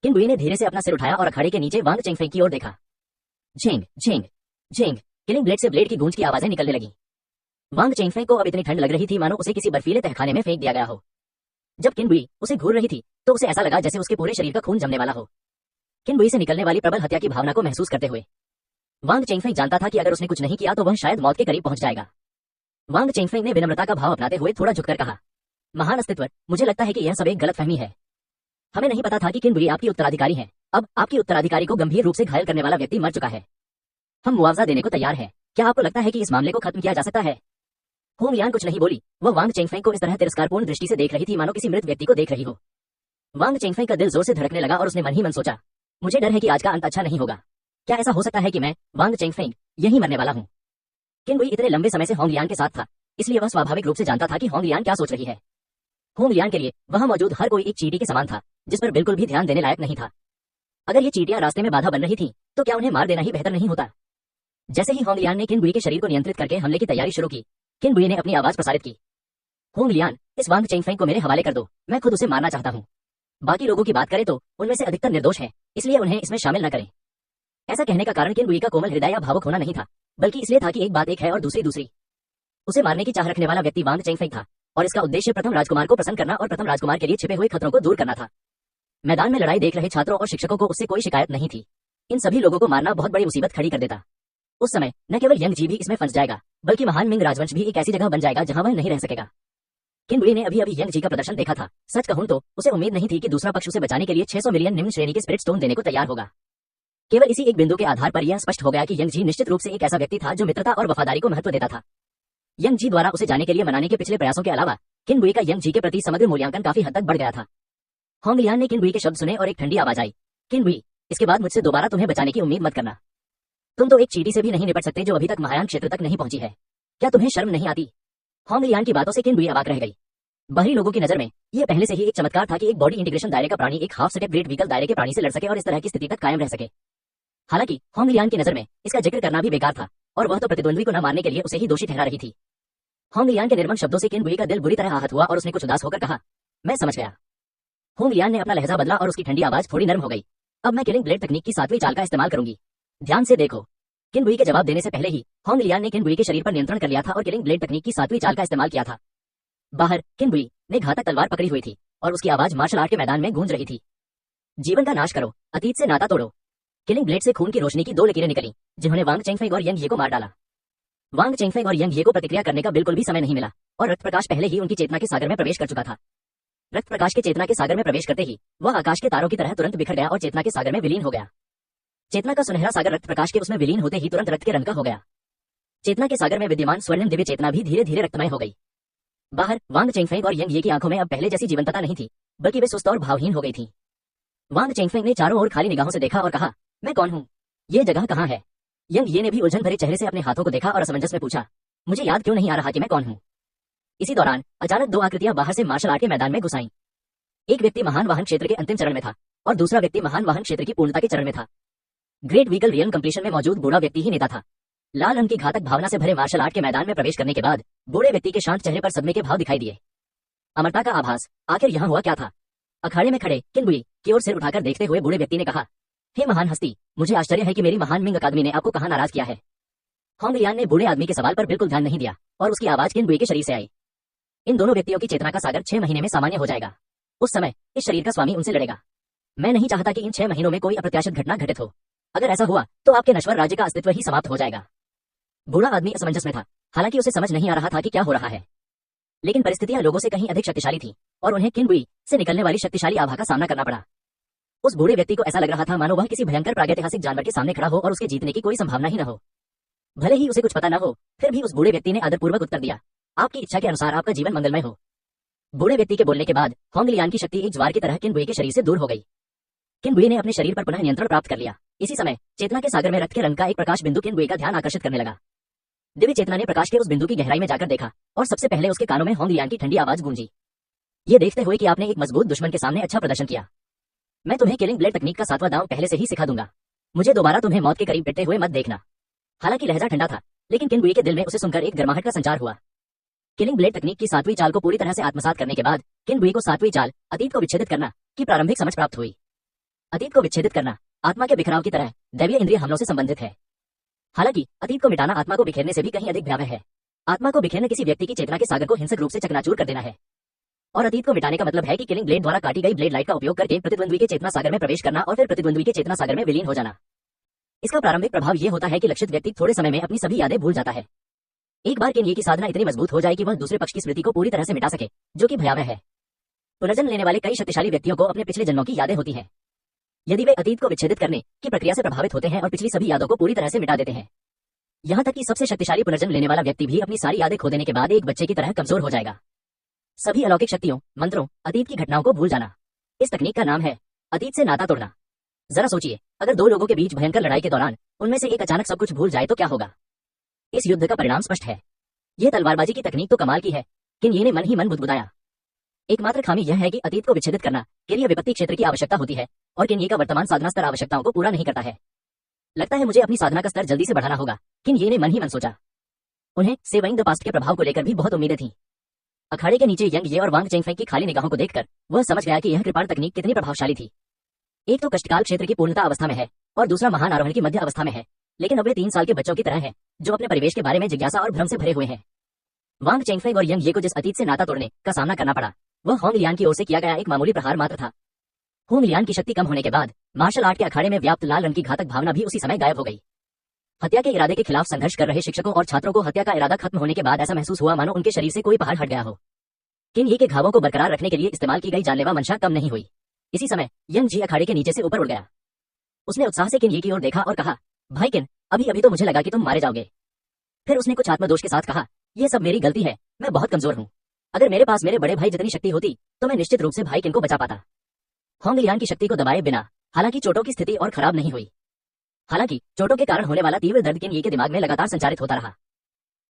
किनबुई ने धीरे से अपना सिर उठाया और अखाड़े के नीचे वांग चेंगफेंग की ओर देखा। Zheng Zheng Zheng, killing blade से ब्लेड की गूंज की आवाजें निकलने लगी। वांग चेंगफेंग को अब इतनी ठंड लग रही थी मानो उसे किसी बर्फीले तहखाने में फेंक दिया गया हो। जब किनबुई उसे घूर रही थी तो उसे ऐसा लगा जैसे उसके पूरे शरीर का खून जमने वाला हो। किनबुई से निकलने वाली प्रबल हत्या की भावना को महसूस करते हुए वांग चेंगफेंग जानता था कि अगर उसने कुछ नहीं किया तो वह शायद मौत के करीब पहुंच जाएगा। वांग चेंगफेंग ने विनम्रता का भाव अपनाते हुए थोड़ा झुककर कहा, महान अस्तित्व, मुझे लगता है कि यह सब एक गलतफहमी है। हमें नहीं पता था कि किनबुई आपकी उत्तराधिकारी है। अब आपकी उत्तराधिकारी को गंभीर रूप से घायल करने वाला व्यक्ति मर चुका है। हम मुआवजा देने को तैयार हैं। क्या आपको लगता है कि इस मामले को खत्म किया जा सकता है? होंग लियान कुछ नहीं बोली। वह वांग चेंगफेंग को इस तरह तिरस्कारपूर्ण दृष्टि से देख रही थी मानो किसी मृत व्यक्ति को देख रही हो। वांग चेंगफेंग का दिल जोर से धड़कने लगा और उसने मन ही मन सोचा, मुझे डर है कि आज का अंत अच्छा नहीं होगा। क्या ऐसा हो सकता है कि मैं, वांग चेंगफेंग, यहीं मरने वाला हूँ? किनबुई इतने लंबे समय से होंग लियान के साथ था, इसलिए वह स्वाभाविक रूप से जानता था कि होंग लियान क्या सोच रही है। होंग लियान के लिए वहां मौजूद हर कोई एक चींटी के समान था जिस पर बिल्कुल भी ध्यान देने लायक नहीं था। अगर ये चींटियां रास्ते में बाधा बन रही थी तो क्या उन्हें मार देना ही बेहतर नहीं होता? जैसे ही होंग लियान ने किनबुई के शरीर को नियंत्रित करके हमले की तैयारी शुरू की, किनबुई ने अपनी आवाज प्रसारित की, होंग लियान, इस वांग चेंगफेंग को मेरे हवाले कर दो। मैं खुद उसे मारना चाहता हूँ। बाकी लोगों की बात करें तो उनमें से अधिकतर निर्दोष हैं, इसलिए उन्हें इसमें शामिल न करें। ऐसा कहने का कारण किनबुई का कोमल हृदय या भावुक होना नहीं था, बल्कि इसलिए था कि एक बात एक है और दूसरी दूसरी। उसे मारने की चाह रखने वाला व्यक्ति वांग चेंगफेंग था और इसका उद्देश्य प्रथम राजकुमार को प्रसन्न करना और प्रथम राजकुमार के लिए छिपे हुए खतरों को दूर करना था। मैदान में लड़ाई देख रहे छात्रों और शिक्षकों को उससे कोई शिकायत नहीं थी। इन सभी लोगों को मारना बहुत बड़ी मुसीबत खड़ी कर देता। उस समय न केवल यंग जी भी इसमें फंस जाएगा, बल्कि महान मिंग राजवंश भी एक ऐसी जगह बन जाएगा जहां वह नहीं रह सकेगा। किनबुई ने अभी यंग जी का प्रदर्शन देखा था। सच कहूं तो उसे उम्मीद नहीं थी कि दूसरा पक्ष उसे बचाने के लिए 600 मिलियन निम्न श्रेणी के स्पिरिट स्टोन देने को तैयार होगा। केवल इसी एक बिंदु के आधार पर यह स्पष्ट हो गया कि यंग जी निश्चित रूप से एक ऐसा व्यक्ति था जो मित्रता और वफादारी को महत्व देता था। यंग जी द्वारा उसे जाने के लिए मनाने के पिछले प्रयासों के अलावा किनबुई का यंग जी के प्रति समग्र मूल्यांकन काफी हद तक बढ़ गया था। होंग लियान ने किनबुई के शब्द सुने और एक ठंडी आवाज आई, किनबुई, इसके बाद मुझसे दोबारा तुम्हें बचाने की उम्मीद मत करना। तुम तो एक चींटी से भी नहीं निपट सकते जो अभी तक महायान क्षेत्र तक नहीं पहुंची है। क्या तुम्हें शर्म नहीं आती? होंग लियान की बातों से किनबुई अवाक रह गई। बाहरी लोगों की नजर में यह पहले से ही एक चमत्कार था कि एक बॉडी इंटीग्रेशन दायरे का प्राणी एक हाफ स्टेप ग्रेट व्हीकल दायरे के प्राणी से लड़ सके और इस तरह की स्थिति तक कायम रह सके। हालांकि होंग लियान की नजर में इसका जिक्र करना भी बेकार था और वह तो प्रतिद्वंद्वी को न मारने के लिए उसे ही दोषी ठहरा रही थी। होंग लियान के निर्मम शब्दों से किनबुई का दिल बुरी तरह आहत हुआ और उसने कुछ उदास होकर कहा, मैं समझ गया। होंग लियान ने अपना लहजा बदला और उसकी ठंडी आवाज थोड़ी नर्म हो गई। अब मैं किलिंग ब्लेड तकनीक की 7वीं चाल का इस्तेमाल करूंगी। ध्यान से देखो। किन बुई के जवाब देने से पहले ही होंग लियान ने किन बुई के शरीर पर नियंत्रण कर लिया था और किलिंग ब्लेड तकनीक की 7वीं चाल का इस्तेमाल किया था। बाहर किन बुई ने घातक तलवार पकड़ी हुई थी और उसकी आवाज मार्शल आर्ट के मैदान में गूंज रही थी। जीवन का नाश करो, अतीत से नाता तोड़ो। किलिंग ब्लेड से खून की रोशनी की 2 लकीरें निकली जिन्होंने वांग चेंगफेंग और यंग ये को मार डाला। वांग चेंगफेंग और यंग ये को प्रतिक्रिया करने का बिल्कुल भी समय नहीं मिला और रक्त प्रकाश पहले ही उनकी चेतना के सागर में प्रवेश कर चुका था। रक्त प्रकाश के चेतना के सागर में प्रवेश करते ही वह आकाश के तारों की तरह तुरंत बिखर गया और चेतना के सागर में विलीन हो गया। चेतना का सुनहरा सागर रक्त प्रकाश के उसमें विलीन होते ही तुरंत रक्त के रंग का हो गया। चेतना के सागर में विद्यमान स्वर्णिम दिव्य चेतना भी धीरे धीरे रक्तमय हो गई। बाहर वांग चेंगफेंग और यंग ये की आंखों में अब पहले जैसी जीवंतता नहीं थी, बल्कि वे सुस्त और भावहीन हो गई थी। वांग चेंगफेंग ने चारों ओर खाली निगाहों से देखा और कहा, मैं कौन हूँ? ये जगह कहाँ है? यंग ये ने भी उलझन भरे चेहरे से अपने हाथों को देखा और असमंजस में पूछा, मुझे याद क्यों नहीं आ रहा कि मैं कौन हूँ? इसी दौरान अचानक 2 आकृतियां बाहर से मार्शल आर्ट के मैदान में घुस आईं। एक व्यक्ति महान वाहन क्षेत्र के अंतिम चरण में था और दूसरा व्यक्ति महान वाहन क्षेत्र की पूर्णता के चरण में था। ग्रेट व्हीकल रियल कंप्लीशन में मौजूद बूढ़ा व्यक्ति ही नेता था। लाल रंग की घातक भावना से भरे मार्शल आर्ट के मैदान में प्रवेश करने के बाद बूढ़े व्यक्ति के शांत चेहरे पर सदमे के भाव दिखाई दिए। अमरता का आभास, आखिर यहाँ हुआ क्या था? अखाड़े में खड़े किन बुई की ओर सिर उठाकर देखते हुए बूढ़े व्यक्ति ने कहा, हे महान हस्ती, मुझे आश्चर्य है कि मेरी महान मिंग अकादमी ने आपको कहाँ नाराज किया है। होंग लियान ने बूढ़े आदमी के सवाल पर बिल्कुल ध्यान नहीं दिया और उसकी आवाज किन बुई के शरीर से आई। इन दोनों व्यक्तियों की चेतना का सागर 6 महीने में सामान्य हो जाएगा। उस समय इस शरीर का स्वामी उनसे लड़ेगा। मैं नहीं चाहता कि इन 6 महीनों में कोई अप्रत्याशित घटना घटित हो। अगर ऐसा हुआ तो आपके नश्वर राज्य का अस्तित्व ही समाप्त हो जाएगा। बूढ़ा आदमी असमंजस में था, हालांकि उसे समझ नहीं आ रहा था कि क्या हो रहा है, लेकिन परिस्थितियां लोगों से कहीं अधिक शक्तिशाली थी और उन्हें किन बुई से निकलने वाली शक्तिशाली आभा का सामना करना पड़ा। उस बूढ़े व्यक्ति को ऐसा लग रहा था मानो वह किसी भयंकर प्रागैतिहासिक जानवर के सामने खड़ा हो और उसके जीतने की कोई संभावना ही न हो। भले ही उसे कुछ पता न हो, फिर भी उस बूढ़े व्यक्ति ने आदरपूर्वक उत्तर दिया, आपकी इच्छा के अनुसार आपका जीवन मंगलमय हो। बूढ़े व्यक्ति के बोलने के बाद होंग लियान की शक्ति एक ज्वार की तरह किन बुई के शरीर से दूर हो गई। किन बुई ने अपने शरीर पर पुनः नियंत्रण प्राप्त कर लिया। इसी समय चेतना के सागर में रक्त के रंग का एक प्रकाश बिंदु किन बुई का ध्यान आकर्षित करने लगा। दिव्य चेतना ने प्रकाश के उस बिंदु की गहराई में जाकर देखा और सबसे पहले उसके कानों में होंग लियान की ठंडी आवाज गूंजी, ये देखते हुए कि आपने एक मजबूत दुश्मन के सामने अच्छा प्रदर्शन किया। मैं तुम्हें किलिंग ब्लेड तकनीक का 7वां दांव पहले से ही सिखा दूंगा। मुझे दोबारा तुम्हें मौत के करीब पिटते हुए मत देखना। हालांकि लहजा ठंडा था, लेकिन किन बुई के दिल में उसे सुनकर एक गर्माहट का संचार हुआ। किलिंग ब्लेड तकनीक की 7वीं चाल को पूरी तरह से आत्मसात करने के बाद किन बुई को 7वीं चाल अतीत को विच्छेदित करना की प्रारंभिक समझ प्राप्त हुई। अतीत को विच्छेदित करना आत्मा के बिखराव की तरह दैवीय इंद्रिय हमलों से संबंधित है। हालांकि अतीत को मिटाना आत्मा को बिखेरने से भी कहीं अधिक भयावह है। आत्मा को बिखेरना किसी व्यक्ति की चेतना के सागर को हिंसक रूप से चकनाचूर कर देना है, और अतीत को मिटाने का मतलब है कि किलिंग ब्लेड द्वारा काटी गई ब्लेड लाइट का उपयोग करके प्रतिद्वंद्वी के चेतना सागर में प्रवेश करना और फिर प्रतिद्वंद्वी के चेतना सागर में विलीन हो जाना। इसका प्रारंभिक प्रभाव ये होता है कि लक्षित व्यक्ति थोड़े समय में अपनी सभी यादें भूल जाता है। एक बार किन ये की साधना इतनी मजबूत हो जाए कि वह दूसरे पक्ष की स्मृति को पूरी तरह से मिटा सके, जो कि भयावह है। पुनर्जन्म लेने वाले कई शक्तिशाली व्यक्तियों को अपने पिछले जन्मों की यादें होती हैं। यदि वे अतीत को विच्छेदित करने की प्रक्रिया से प्रभावित होते हैं और पिछली सभी यादों को पूरी तरह से मिटा देते हैं, यहाँ तक कि सबसे शक्तिशाली पुनर्जन्म लेने वाला व्यक्ति भी अपनी सारी यादें खो देने के बाद एक बच्चे की तरह कमजोर हो जाएगा। सभी अलौकिक शक्तियों, मंत्रों, अतीत की घटनाओं को भूल जाना, इस तकनीक का नाम है अतीत से नाता तोड़ना। जरा सोचिए, अगर 2 लोगों के बीच भयंकर लड़ाई के दौरान उनमें से एक अचानक सब कुछ भूल जाए तो क्या होगा? इस युद्ध का परिणाम स्पष्ट है। यह तलवारबाजी की तकनीक तो कमाल की है, किन ये ने मन ही मन बुदबुदाया। एकमात्र खामी यह है कि अतीत को विच्छेदित करना के लिए विपत्ति क्षेत्र की आवश्यकता होती है और किन ये का वर्तमान साधना स्तर आवश्यकताओं को पूरा नहीं करता है। लगता है मुझे अपनी साधना का स्तर जल्दी से बढ़ाना होगा, किन ये ने मन ही मन सोचा। उन्हें सेविंग द पास्ट के प्रभाव को लेकर भी बहुत उम्मीदें थीं। अखाड़े के नीचे यंग ये और वांग चेंगफेंग की खाली निगाहों को देखकर वह समझ गया कि यह कृपाण तकनीक कितनी प्रभावशाली थी। एक तो कष्टकाल क्षेत्र की पूर्णता अवस्था में है और दूसरा महान आरोहण की मध्य अवस्था में है, लेकिन अब वे 3 साल के बच्चों की तरह हैं जो अपने परिवेश के बारे में जिज्ञासा और भ्रम से भरे हुए हैं। वांग चेंगफेंग और यंग ये को जिस अतीत से नाता तोड़ने का सामना करना पड़ा, वह होंग लियान की ओर से किया गया एक मामूली प्रहार मात्र था। होंग लियान की शक्ति कम होने के बाद मार्शल आर्ट के अखाड़े में व्याप्त लाल रंग की घातक भावना भी उसी समय गायब हो गई। हत्या के इरादे के खिलाफ संघर्ष कर रहे शिक्षकों और छात्रों को हत्या का इरादा खत्म होने के बाद ऐसा महसूस हुआ मानो उनके शरीर से कोई पहाड़ हट गया हो। किन ये के घावों को बरकरार रखने के लिए इस्तेमाल की गई जानलेवा मंशा कम नहीं हुई। इसी समय यंग जी अखाड़े के नीचे से ऊपर उड़ गया। उसने उत्साह से किन ये की ओर देखा और कहा, भाई किन, अभी अभी तो मुझे लगा कि तुम मारे जाओगे। फिर उसने कुछ आत्मदोष के साथ कहा, यह सब मेरी गलती है, मैं बहुत कमजोर हूँ। अगर मेरे पास मेरे बड़े भाई जितनी शक्ति होती तो मैं निश्चित रूप से भाई किन को बचा पाता। होंग लियान की शक्ति को दबाए बिना हालांकि चोटों की स्थिति और खराब नहीं हुई। हालांकि चोटों के कारण होने वाला तीव्र दर्द किन ये के दिमाग में लगातार संचारित होता रहा।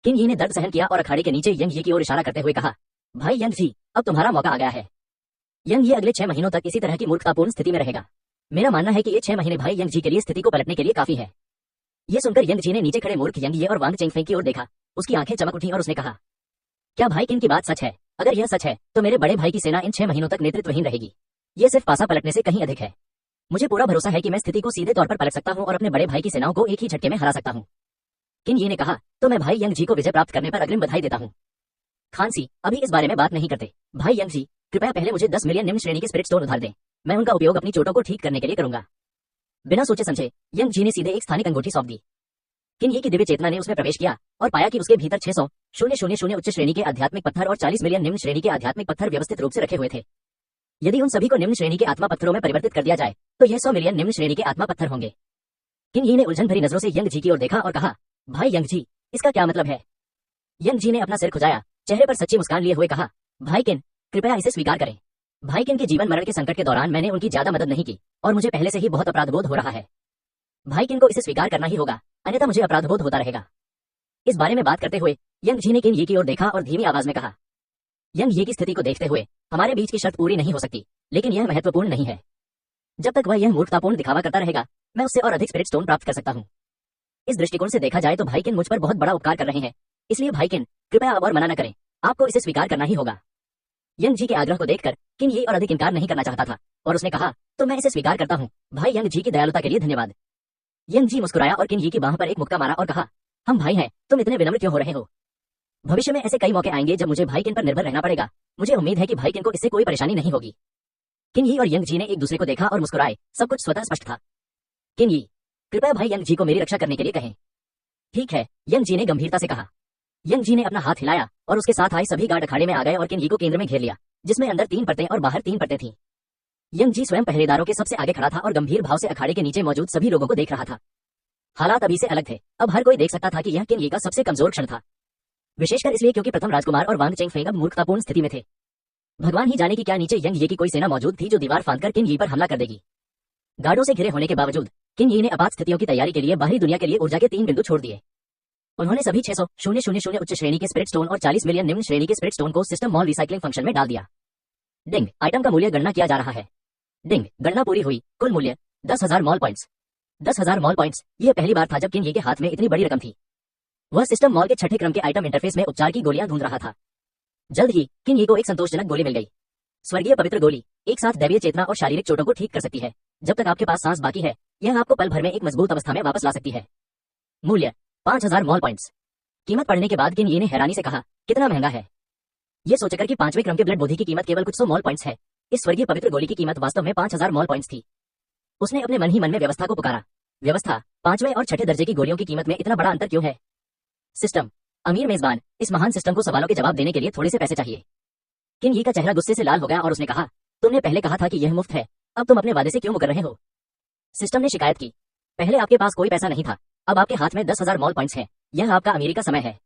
किन ये ने दर्द सहन किया और अखाड़े के नीचे यंग ये की ओर इशारा करते हुए कहा, भाई यंग जी, अब तुम्हारा मौका आ गया है। यंग ये अगले 6 महीनों तक इसी तरह की मूर्खतापूर्ण स्थिति में रहेगा। मेरा मानना है कि ये 6 महीने भाई यंग जी के लिए स्थिति को पलटने के लिए काफी है। ये सुनकर यंग जी ने नीचे खड़े मूर्ख यंग ये और वांग चेंगफेंग की ओर देखा। उसकी आंखें चमक उठी और उसने कहा, क्या भाई किन की बात सच है? अगर यह सच है तो मेरे बड़े भाई की सेना इन 6 महीनों तक नेतृत्वहीन रहेगी। ये सिर्फ पासा पलटने से कहीं अधिक है। मुझे पूरा भरोसा है कि मैं स्थिति को सीधे तौर पर पलट सकता हूँ और अपने बड़े भाई की सेनाओं को एक ही झटके में हरा सकता हूँ। किन ये ने कहा, तो मैं भाई यंग जी को विजय प्राप्त करने पर अग्रिम बधाई देता हूँ। खानसी, अभी इस बारे में बात नहीं करते। भाई यंग जी, कृपया पहले मुझे 10 मिलियन निम्न श्रेणी के स्पिरिट स्टोन उधार दें। मैं उनका उपयोग अपनी चोटों को ठीक करने के लिए करूंगा। बिना सोचे समझे यंग जी ने सीधे एक स्थानिक अंगूठी सौंप दी। किन ये की दिव्य चेतना ने उसमें प्रवेश किया और पाया कि उसके भीतर 600,000 उच्च श्रेणी के आध्यात्मिक पत्थर और 40 मिलियन निम्न श्रेणी के आध्यात्मिक पत्थर व्यवस्थित रूप से रखे हुए थे। यदि उन सभी को निम्न श्रेणी के आत्मा पत्थरों में परिवर्तित कर दिया जाए तो यह 100 मिलियन निम्न श्रेणी के आत्मा पत्थर होंगे। किन ये ने उलझन भरी नजरों से यंग जी की ओर देखा और कहा, भाई यंग जी, इसका क्या मतलब है? यंग जी ने अपना सिर खुजाया, चेहरे पर सच्ची मुस्कान लिए हुए कहा, भाई किन, कृपया इसे स्वीकार करें। भाई किन के जीवन मरण के संकट के दौरान मैंने उनकी ज्यादा मदद नहीं की और मुझे पहले से ही बहुत अपराधबोध हो रहा है। भाई किन को इसे स्वीकार करना ही होगा, अन्यथा मुझे अपराधबोध होता रहेगा। इस बारे में बात करते हुए यंग जी ने किन ये की ओर देखा और धीमी आवाज में कहा, यंग ये की स्थिति को देखते हुए हमारे बीच की शर्त पूरी नहीं हो सकती, लेकिन यह महत्वपूर्ण नहीं है। जब तक वह यह मूर्खतापूर्ण दिखावा करता रहेगा, मैं उससे और अधिक स्पिरिट स्टोन प्राप्त कर सकता हूँ। इस दृष्टिकोण से देखा जाए तो भाई किन मुझ पर बहुत बड़ा उपकार कर रहे हैं, इसलिए भाई किन, कृपया अब और मना न करें, आपको इसे स्वीकार करना ही होगा। यंग जी के आग्रह को देखकर किन ये और अधिक इनकार नहीं करना चाहता था और उसने कहा, तो मैं इसे स्वीकार करता हूँ। भाई यंग जी की दयालुता के लिए धन्यवाद। यंग जी मुस्कुराया और किन ये की बाह पर एक मुक्का मारा और कहा, हम भाई हैं, तुम इतने विनम्र क्यों हो रहे हो? भविष्य में ऐसे कई मौके आएंगे जब मुझे भाई किन पर निर्भर रहना पड़ेगा। मुझे उम्मीद है कि भाई किन को इससे कोई परेशानी नहीं होगी। किन ये और यंग जी ने एक दूसरे को देखा और मुस्कुराए, सब कुछ स्वतः स्पष्ट था। किन ये, कृपया भाई यंग जी को मेरी रक्षा करने के लिए कहें। ठीक है, यंग जी ने गंभीरता से कहा। यंग जी ने अपना हाथ हिलाया और उसके साथ आए सभी गार्ड अखाड़े में आ गए और किन ये को केंद्र में घेर लिया, जिसमें अंदर 3 परतें और बाहर 3 परतें थीं। यंग जी स्वयं पहरेदारों के सबसे आगे खड़ा था और गंभीर भाव से अखाड़े के नीचे मौजूद सभी लोगों को देख रहा था। हालात अभी से अलग थे, अब हर कोई देख सकता था कि यह किन ये का सबसे कमजोर क्षण था, विशेषकर इसलिए क्योंकि प्रथम राजकुमार और वांग चेंग फेंग अब मूर्खतापूर्ण स्थिति में थे। भगवान ही जाने कि क्या नीचे यंग ये की कोई सेना मौजूद थी जो दीवार फांदकर किन ये पर हमला कर देगी। गार्डों से घिरे होने के बावजूद किन ये ने आपात स्थितियों की तैयारी के लिए बाहरी दुनिया के लिए ऊर्जा के 3 बिंदु छोड़ दिए। उन्होंने सभी 600,000 उच्च श्रेणी के स्पिरिट स्टोन और 40 मिलियन निम्न श्रेणी के स्पिरिट स्टोन को सिस्टम मॉल रिसाइकलिंग फंक्शन में डाल दिया। डिंग, आइटम का मूल्य गणना किया जा रहा है। डिंग, गणना पूरी हुई, कुल मूल्य 10,000 मॉल पॉइंट्स। 10,000 मॉल पॉइंट्स, यह पहली बार था जब किन ये के हाथ में इतनी बड़ी रकम थी। वह सिस्टम मॉल के 6ठे क्रम के आइटम इंटरफेस में उपचार की गोलियां ढूंढ रहा था। जल्द ही किन ये को एक संतोषजनक गोली मिल गई। स्वर्गीय पवित्र गोली एक साथ दैवीय चेतना और शारीरिक चोटों को ठीक कर सकती है। जब तक आपके पास सांस बाकी है, यह आपको पल भर में एक मजबूत अवस्था में वापस ला सकती है। मूल्य 5,000 मॉल पॉइंट्स। कीमत पढ़ने के बाद किन ये ने हैरानी से कहा, कितना महंगा है। यह सोचकर कि 5वें क्रम के ब्लड बोधी की कीमत केवल कुछ 100 मॉल पॉइंट्स है, इस स्वर्गीय पवित्र गोली की कीमत वास्तव में 5,000 मॉल पॉइंट्स थी। उसने अपने मन ही मन में व्यवस्था को पुकारा, व्यवस्था, 5वें और 6ठे दर्जे की गोलियों की कीमत में इतना बड़ा अंतर क्यों है? सिस्टम, अमीर मेजबान, इस महान सिस्टम को सवालों के जवाब देने के लिए थोड़े से पैसे चाहिए। किन ये का चेहरा गुस्से से लाल हो गया और उसने कहा, तुमने पहले कहा था कि यह मुफ्त है, अब तुम अपने वादे से क्यों मुकर रहे हो? सिस्टम ने शिकायत की, पहले आपके पास कोई पैसा नहीं था, अब आपके हाथ में 10,000 मॉल पॉइंट्स हैं, यह आपका अमीरी का समय है।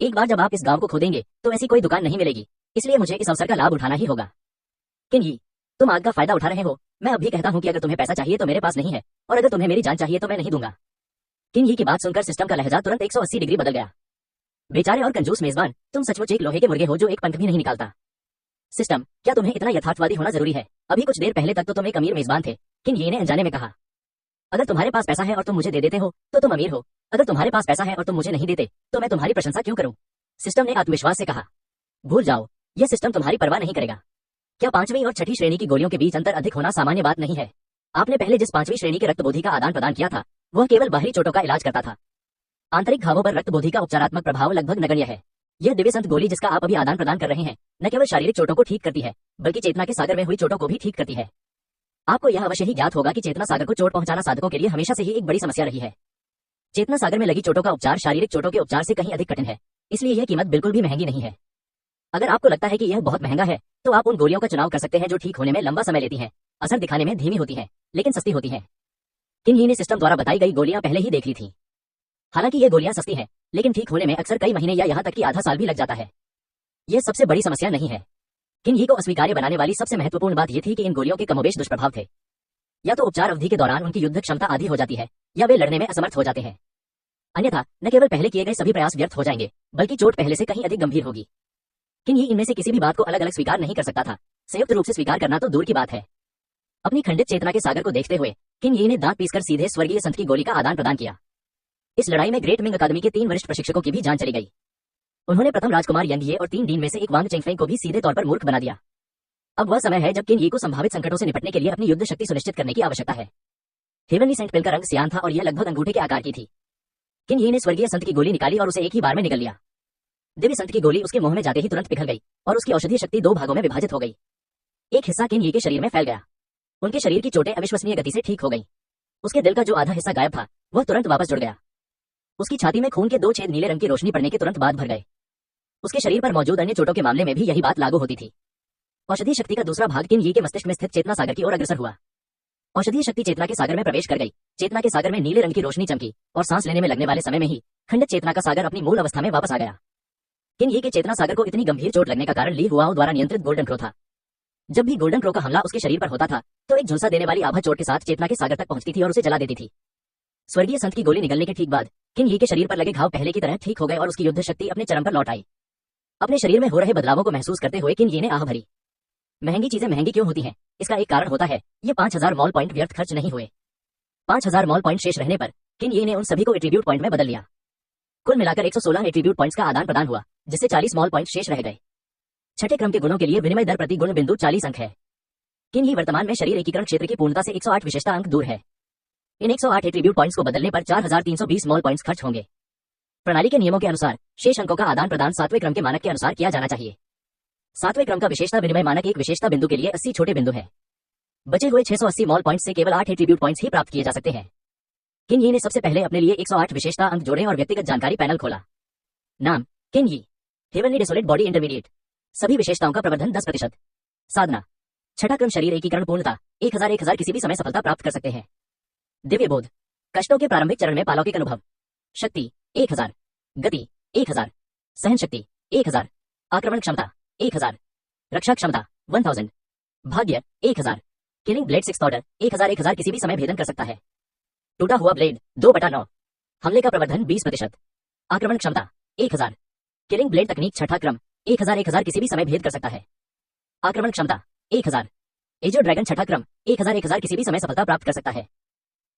एक बार जब आप इस गांव को खो देंगे तो ऐसी कोई दुकान नहीं मिलेगी, इसलिए मुझे इस अवसर का लाभ उठाना ही होगा। किन ये, तुम आग का फायदा उठा रहे हो। मैं अब भी कहता हूं कि अगर तुम्हें पैसा चाहिए तो मेरे पास नहीं है, और अगर तुम्हें मेरी जान चाहिए तो मैं नहीं दूंगा। किन ये की बात सुनकर सिस्टम का लहजा तुरंत 180 डिग्री बदल गया। बेचारे और कंजूस मेजबान, तुम सचमुच एक लोहे के मुर्गे हो जो एक पंख भी नहीं निकालता। सिस्टम, क्या तुम्हें इतना यथार्थवादी होना जरूरी है? अभी कुछ देर पहले तक तो तुम एक अमीर मेजबान थे। किन ये ने अनजाने में कहा, अगर तुम्हारे पास पैसा है और तुम मुझे दे देते हो तो तुम अमीर हो, अगर तुम्हारे पास पैसा है और तुम मुझे नहीं देते तो मैं तुम्हारी प्रशंसा क्यों करूं? सिस्टम ने आत्मविश्वास से कहा, भूल जाओ, यह सिस्टम तुम्हारी परवाह नहीं करेगा। क्या 5वीं और 6ठी श्रेणी की गोलियों के बीच अंतर अधिक होना सामान्य बात नहीं है? आपने पहले जिस 5वीं श्रेणी के रक्तबोधी का आदान प्रदान किया था वह केवल बाहरी चोटों का इलाज करता था। आंतरिक घावों पर रक्तबोधी का उपचारात्मक प्रभाव लगभग नगण्य है। यह दिव्य संत गोली जिसका आप अभी आदान प्रदान कर रहे हैं न केवल शारीरिक चोटों को ठीक करती है बल्कि चेतना के सागर में हुई चोटों को भी ठीक करती है। आपको यह अवश्य ही ज्ञात होगा कि चेतना सागर को चोट पहुंचाना साधकों के लिए हमेशा से ही एक बड़ी समस्या रही है। चेतना सागर में लगी चोटों का उपचार शारीरिक चोटों के उपचार से कहीं अधिक कठिन है, इसलिए यह कीमत बिल्कुल भी महंगी नहीं है। अगर आपको लगता है कि यह बहुत महंगा है तो आप उन गोलियों का चुनाव कर सकते हैं जो ठीक होने में लंबा समय लेती हैं, असर दिखाने में धीमी होती हैं, लेकिन सस्ती होती हैं। किन ही ने सिस्टम द्वारा बताई गई गोलियां पहले ही देख ली थी। हालांकि ये गोलियां सस्ती हैं, लेकिन ठीक होने में अक्सर कई महीने या यहाँ तक कि आधा साल भी लग जाता है। यह सबसे बड़ी समस्या नहीं है। किन ही को अस्वीकार्य बनाने वाली सबसे महत्वपूर्ण बात यह थी कि इन गोलियों के कमोबेश दुष्प्रभाव थे। या तो उपचार अवधि के दौरान उनकी युद्ध क्षमता आधी हो जाती है या वे लड़ने में असमर्थ हो जाते हैं, अन्यथा न केवल पहले किए गए सभी प्रयास व्यर्थ हो जाएंगे बल्कि चोट पहले से कहीं अधिक गंभीर होगी। किन ही इनमें से किसी भी बात को अलग अलग स्वीकार नहीं कर सकता था, संयुक्त रूप से स्वीकार करना तो दूर की बात है। अपनी खंडित चेतना के सागर को देखते हुए किन ये ने दांत पीसकर सीधे स्वर्गीय संत की गोली का आदान प्रदान किया। इस लड़ाई में ग्रेट मिंग अकादमी के 3 वरिष्ठ प्रशिक्षकों की भी जान चली गई। उन्होंने प्रथम राजकुमार यंग ये और 3 डीन में से एक वांग चेंगफेंग को भी सीधे तौर पर मूर्ख बना दिया। अब वह समय है जब किन यी को संभावित संकटों से निपटने के लिए अपनी युद्ध शक्ति सुनिश्चित करने की आवश्यकता है। हेवनली सेंट पिल का रंग सियान था और यह लगभग अंगूठे के आकार की थी। किन यी ने स्वर्गीय संत की गोली निकाली और उसे एक ही बार में निगल लिया। दिव्य संत की गोली उसके मुंह में जाते ही तुरंत पिघल गई और उसकी औषधीय शक्ति 2 भागों में विभाजित हो गई। एक हिस्सा किन यी के शरीर में फैल गया। उनके शरीर की चोटें अविश्वसनीय गति से ठीक हो गई। उसके दिल का जो आधा हिस्सा गायब था वह तुरंत वापस जुड़ गया। उसकी छाती में खून के 2 छेद नीले रंग की रोशनी पड़ने के तुरंत बाद भर गए। उसके शरीर पर मौजूद अन्य चोटों के मामले में भी यही बात लागू होती थी। औषधीय शक्ति का दूसरा भाग किन यी के मस्तिष्क में स्थित चेतना सागर की ओर अग्रसर हुआ। औषधीय शक्ति चेतना के सागर में प्रवेश कर गई। चेतना के सागर में नीले रंग की रोशनी चमकी और सांस लेने में लगने वाले समय में ही खंडित चेतना का सागर अपनी मूल अवस्था में वापस आ गया। किन यी के चेतना सागर को इतनी गंभीर चोट लगने का कारण ली हुआओं द्वारा नियंत्रित गोल्डन क्रो था। जब भी गोल्डन क्रो का हमला उसके शरीर पर होता था तो एक झुलसा देने वाली आभा चोट के साथ चेतना के सागर तक पहुंचती थी और उसे जला देती थी। स्वर्गीय संत की गोली निकलने के ठीक बाद किन यी के शरीर पर लगे घाव पहले की तरह ठीक हो गए और उसकी युद्ध शक्ति अपने चरम पर लौट आई। अपने शरीर में हो रहे बदलावों को महसूस करते हुए किन यी ने आह भरी। महंगी चीजें महंगी क्यों होती हैं? इसका एक कारण होता है ये 5000 मॉल पॉइंट व्यर्थ खर्च नहीं हुए। 5000 मॉल पॉइंट शेष रहने पर किन यी ने उन सभी को एट्रीब्यूट पॉइंट में बदल लिया। कुल मिलाकर 116 एट्रीब्यूट पॉइंट्स का आदान प्रदान हुआ, जिससे 40 मॉल पॉइंट शेष रह गए। छठे क्रम के गुणों के लिए विनिमय दर प्रति गुण बिंदु 40 अंक है। किन यी वर्तमान में शरीर एकीकरण क्षेत्र की पूर्णता से 108 विशेषता अंक दूर है। इन 108 एट्रीब्यूट पॉइंट्स को बदलने पर 4320 मॉल पॉइंट्स खर्च होंगे। प्रणाली के नियमों के अनुसार शेष अंकों का आदान प्रदान 7वें क्रम के मानक के अनुसार किया जाना चाहिए। 7वें क्रम का विशेषता विनिमय मानक एक विशेषता बिंदु के लिए 80 छोटे बिंदु है। बचे हुए 680 मॉल पॉइंट्स से केवल 8 एट्रीब्यूट पॉइंट्स ही प्राप्त किए जा सकते हैं। किन यी ने सबसे पहले अपने लिए 108 विशेषता अंक जोड़े और व्यक्तिगत जानकारी पैनल खोला। नाम किन यी, हेवनली डिसोलेट बॉडी इंटरमीडिएट, सभी विशेषताओं का प्रवर्धन 10%। साधना छठा क्रम शरीर एकीकरण पूर्णता 1000 किसी भी समय सफलता प्राप्त कर सकते हैं। दिव्य बोध कष्टों के प्रारंभिक चरण में पालौकिक अनुभव। शक्ति 1000, गति 1000, सहन शक्ति 1000, आक्रमण क्षमता 1000, रक्षा क्षमता 1000, भाग्य 1000, किलिंग ब्लेड 6th ऑर्डर 1000 किसी भी समय भेदन कर सकता है। टूटा हुआ ब्लेड 2/9, हमले का प्रवर्धन 20%, आक्रमण क्षमता 1000, किलिंग ब्लेड तकनीक छठा क्रम 1000 किसी भी समय भेद कर सकता है। आक्रमण क्षमता 1000, एजो ड्रैगन छठा क्रम 1000 किसी भी समय सफलता प्राप्त कर सकता है।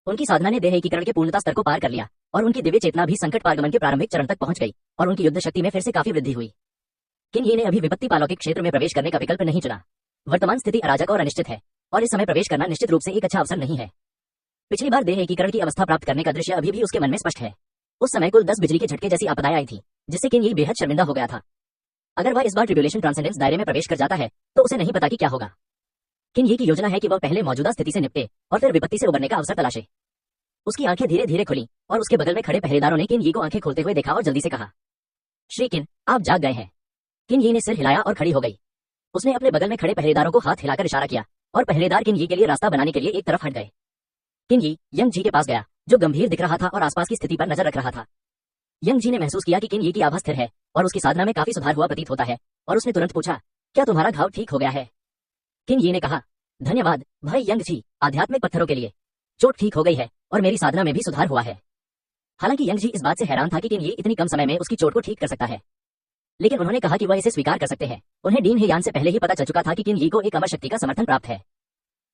उनकी साधना ने देह एकीकरण के पूर्णता स्तर को पार कर लिया और उनकी दिव्य चेतना भी संकट पारगमन के प्रारंभिक चरण तक पहुंच गई और उनकी युद्ध शक्ति में फिर से काफी वृद्धि हुई। किन यी ने अभी विपत्ति पालौकिक क्षेत्र में प्रवेश करने का विकल्प नहीं चुना। वर्तमान स्थिति अराजक और अनिश्चित है और इस समय प्रवेश करना निश्चित रूप से एक अच्छा अवसर नहीं है। पिछली बार देह एकीकरण की अवस्था प्राप्त करने का दृश्य अभी भी उसके मन में स्पष्ट है। उस समय कुल 10 बिजली के झटके जैसी आपदाएं आई थी, जिससे किन यी बेहद शर्मिंदा हो गया था। अगर वह इस बार ट्रिब्यूलेशन ट्रांसेंडेंस दायरे में प्रवेश कर जाता है तो उसे नहीं पता कि क्या होगा। किन यी की योजना है कि वह पहले मौजूदा स्थिति से निपटे और फिर विपत्ति से उबरने का अवसर तलाशे। उसकी आंखें धीरे धीरे खुली और उसके बगल में खड़े पहरेदारों ने किन यी को आंखें खोलते हुए देखा और जल्दी से कहा, श्री किन, आप जाग गए हैं। किन यी ने सिर हिलाया और खड़ी हो गई। उसने अपने बगल में खड़े पहरेदारों को हाथ हिलाकर इशारा किया और पहरेदार किन यी के लिए रास्ता बनाने के लिए एक तरफ हट गए। किन यी यंग जी के पास गया, जो गंभीर दिख रहा था और आसपास की स्थिति पर नजर रख रहा था। यंग जी ने महसूस किया कि किन यी की आभा स्थिर है और उसकी साधना में काफी सुधार हुआ प्रतीत होता है और उसने तुरंत पूछा, क्या तुम्हारा घाव ठीक हो गया है? किन यी ने कहा, धन्यवाद भाई यंग जी, आध्यात्मिक पत्थरों के लिए चोट ठीक हो गई है और मेरी साधना में भी सुधार हुआ है। हालांकि यंग जी इस बात से हैरान था कि किन यी इतनी कम समय में उसकी चोट को ठीक कर सकता है, लेकिन उन्होंने कहा कि वह इसे स्वीकार कर सकते हैं। उन्हें डीन हेयान से पहले ही पता चल चुका था कि किन यी को एक अमर शक्ति का समर्थन प्राप्त है।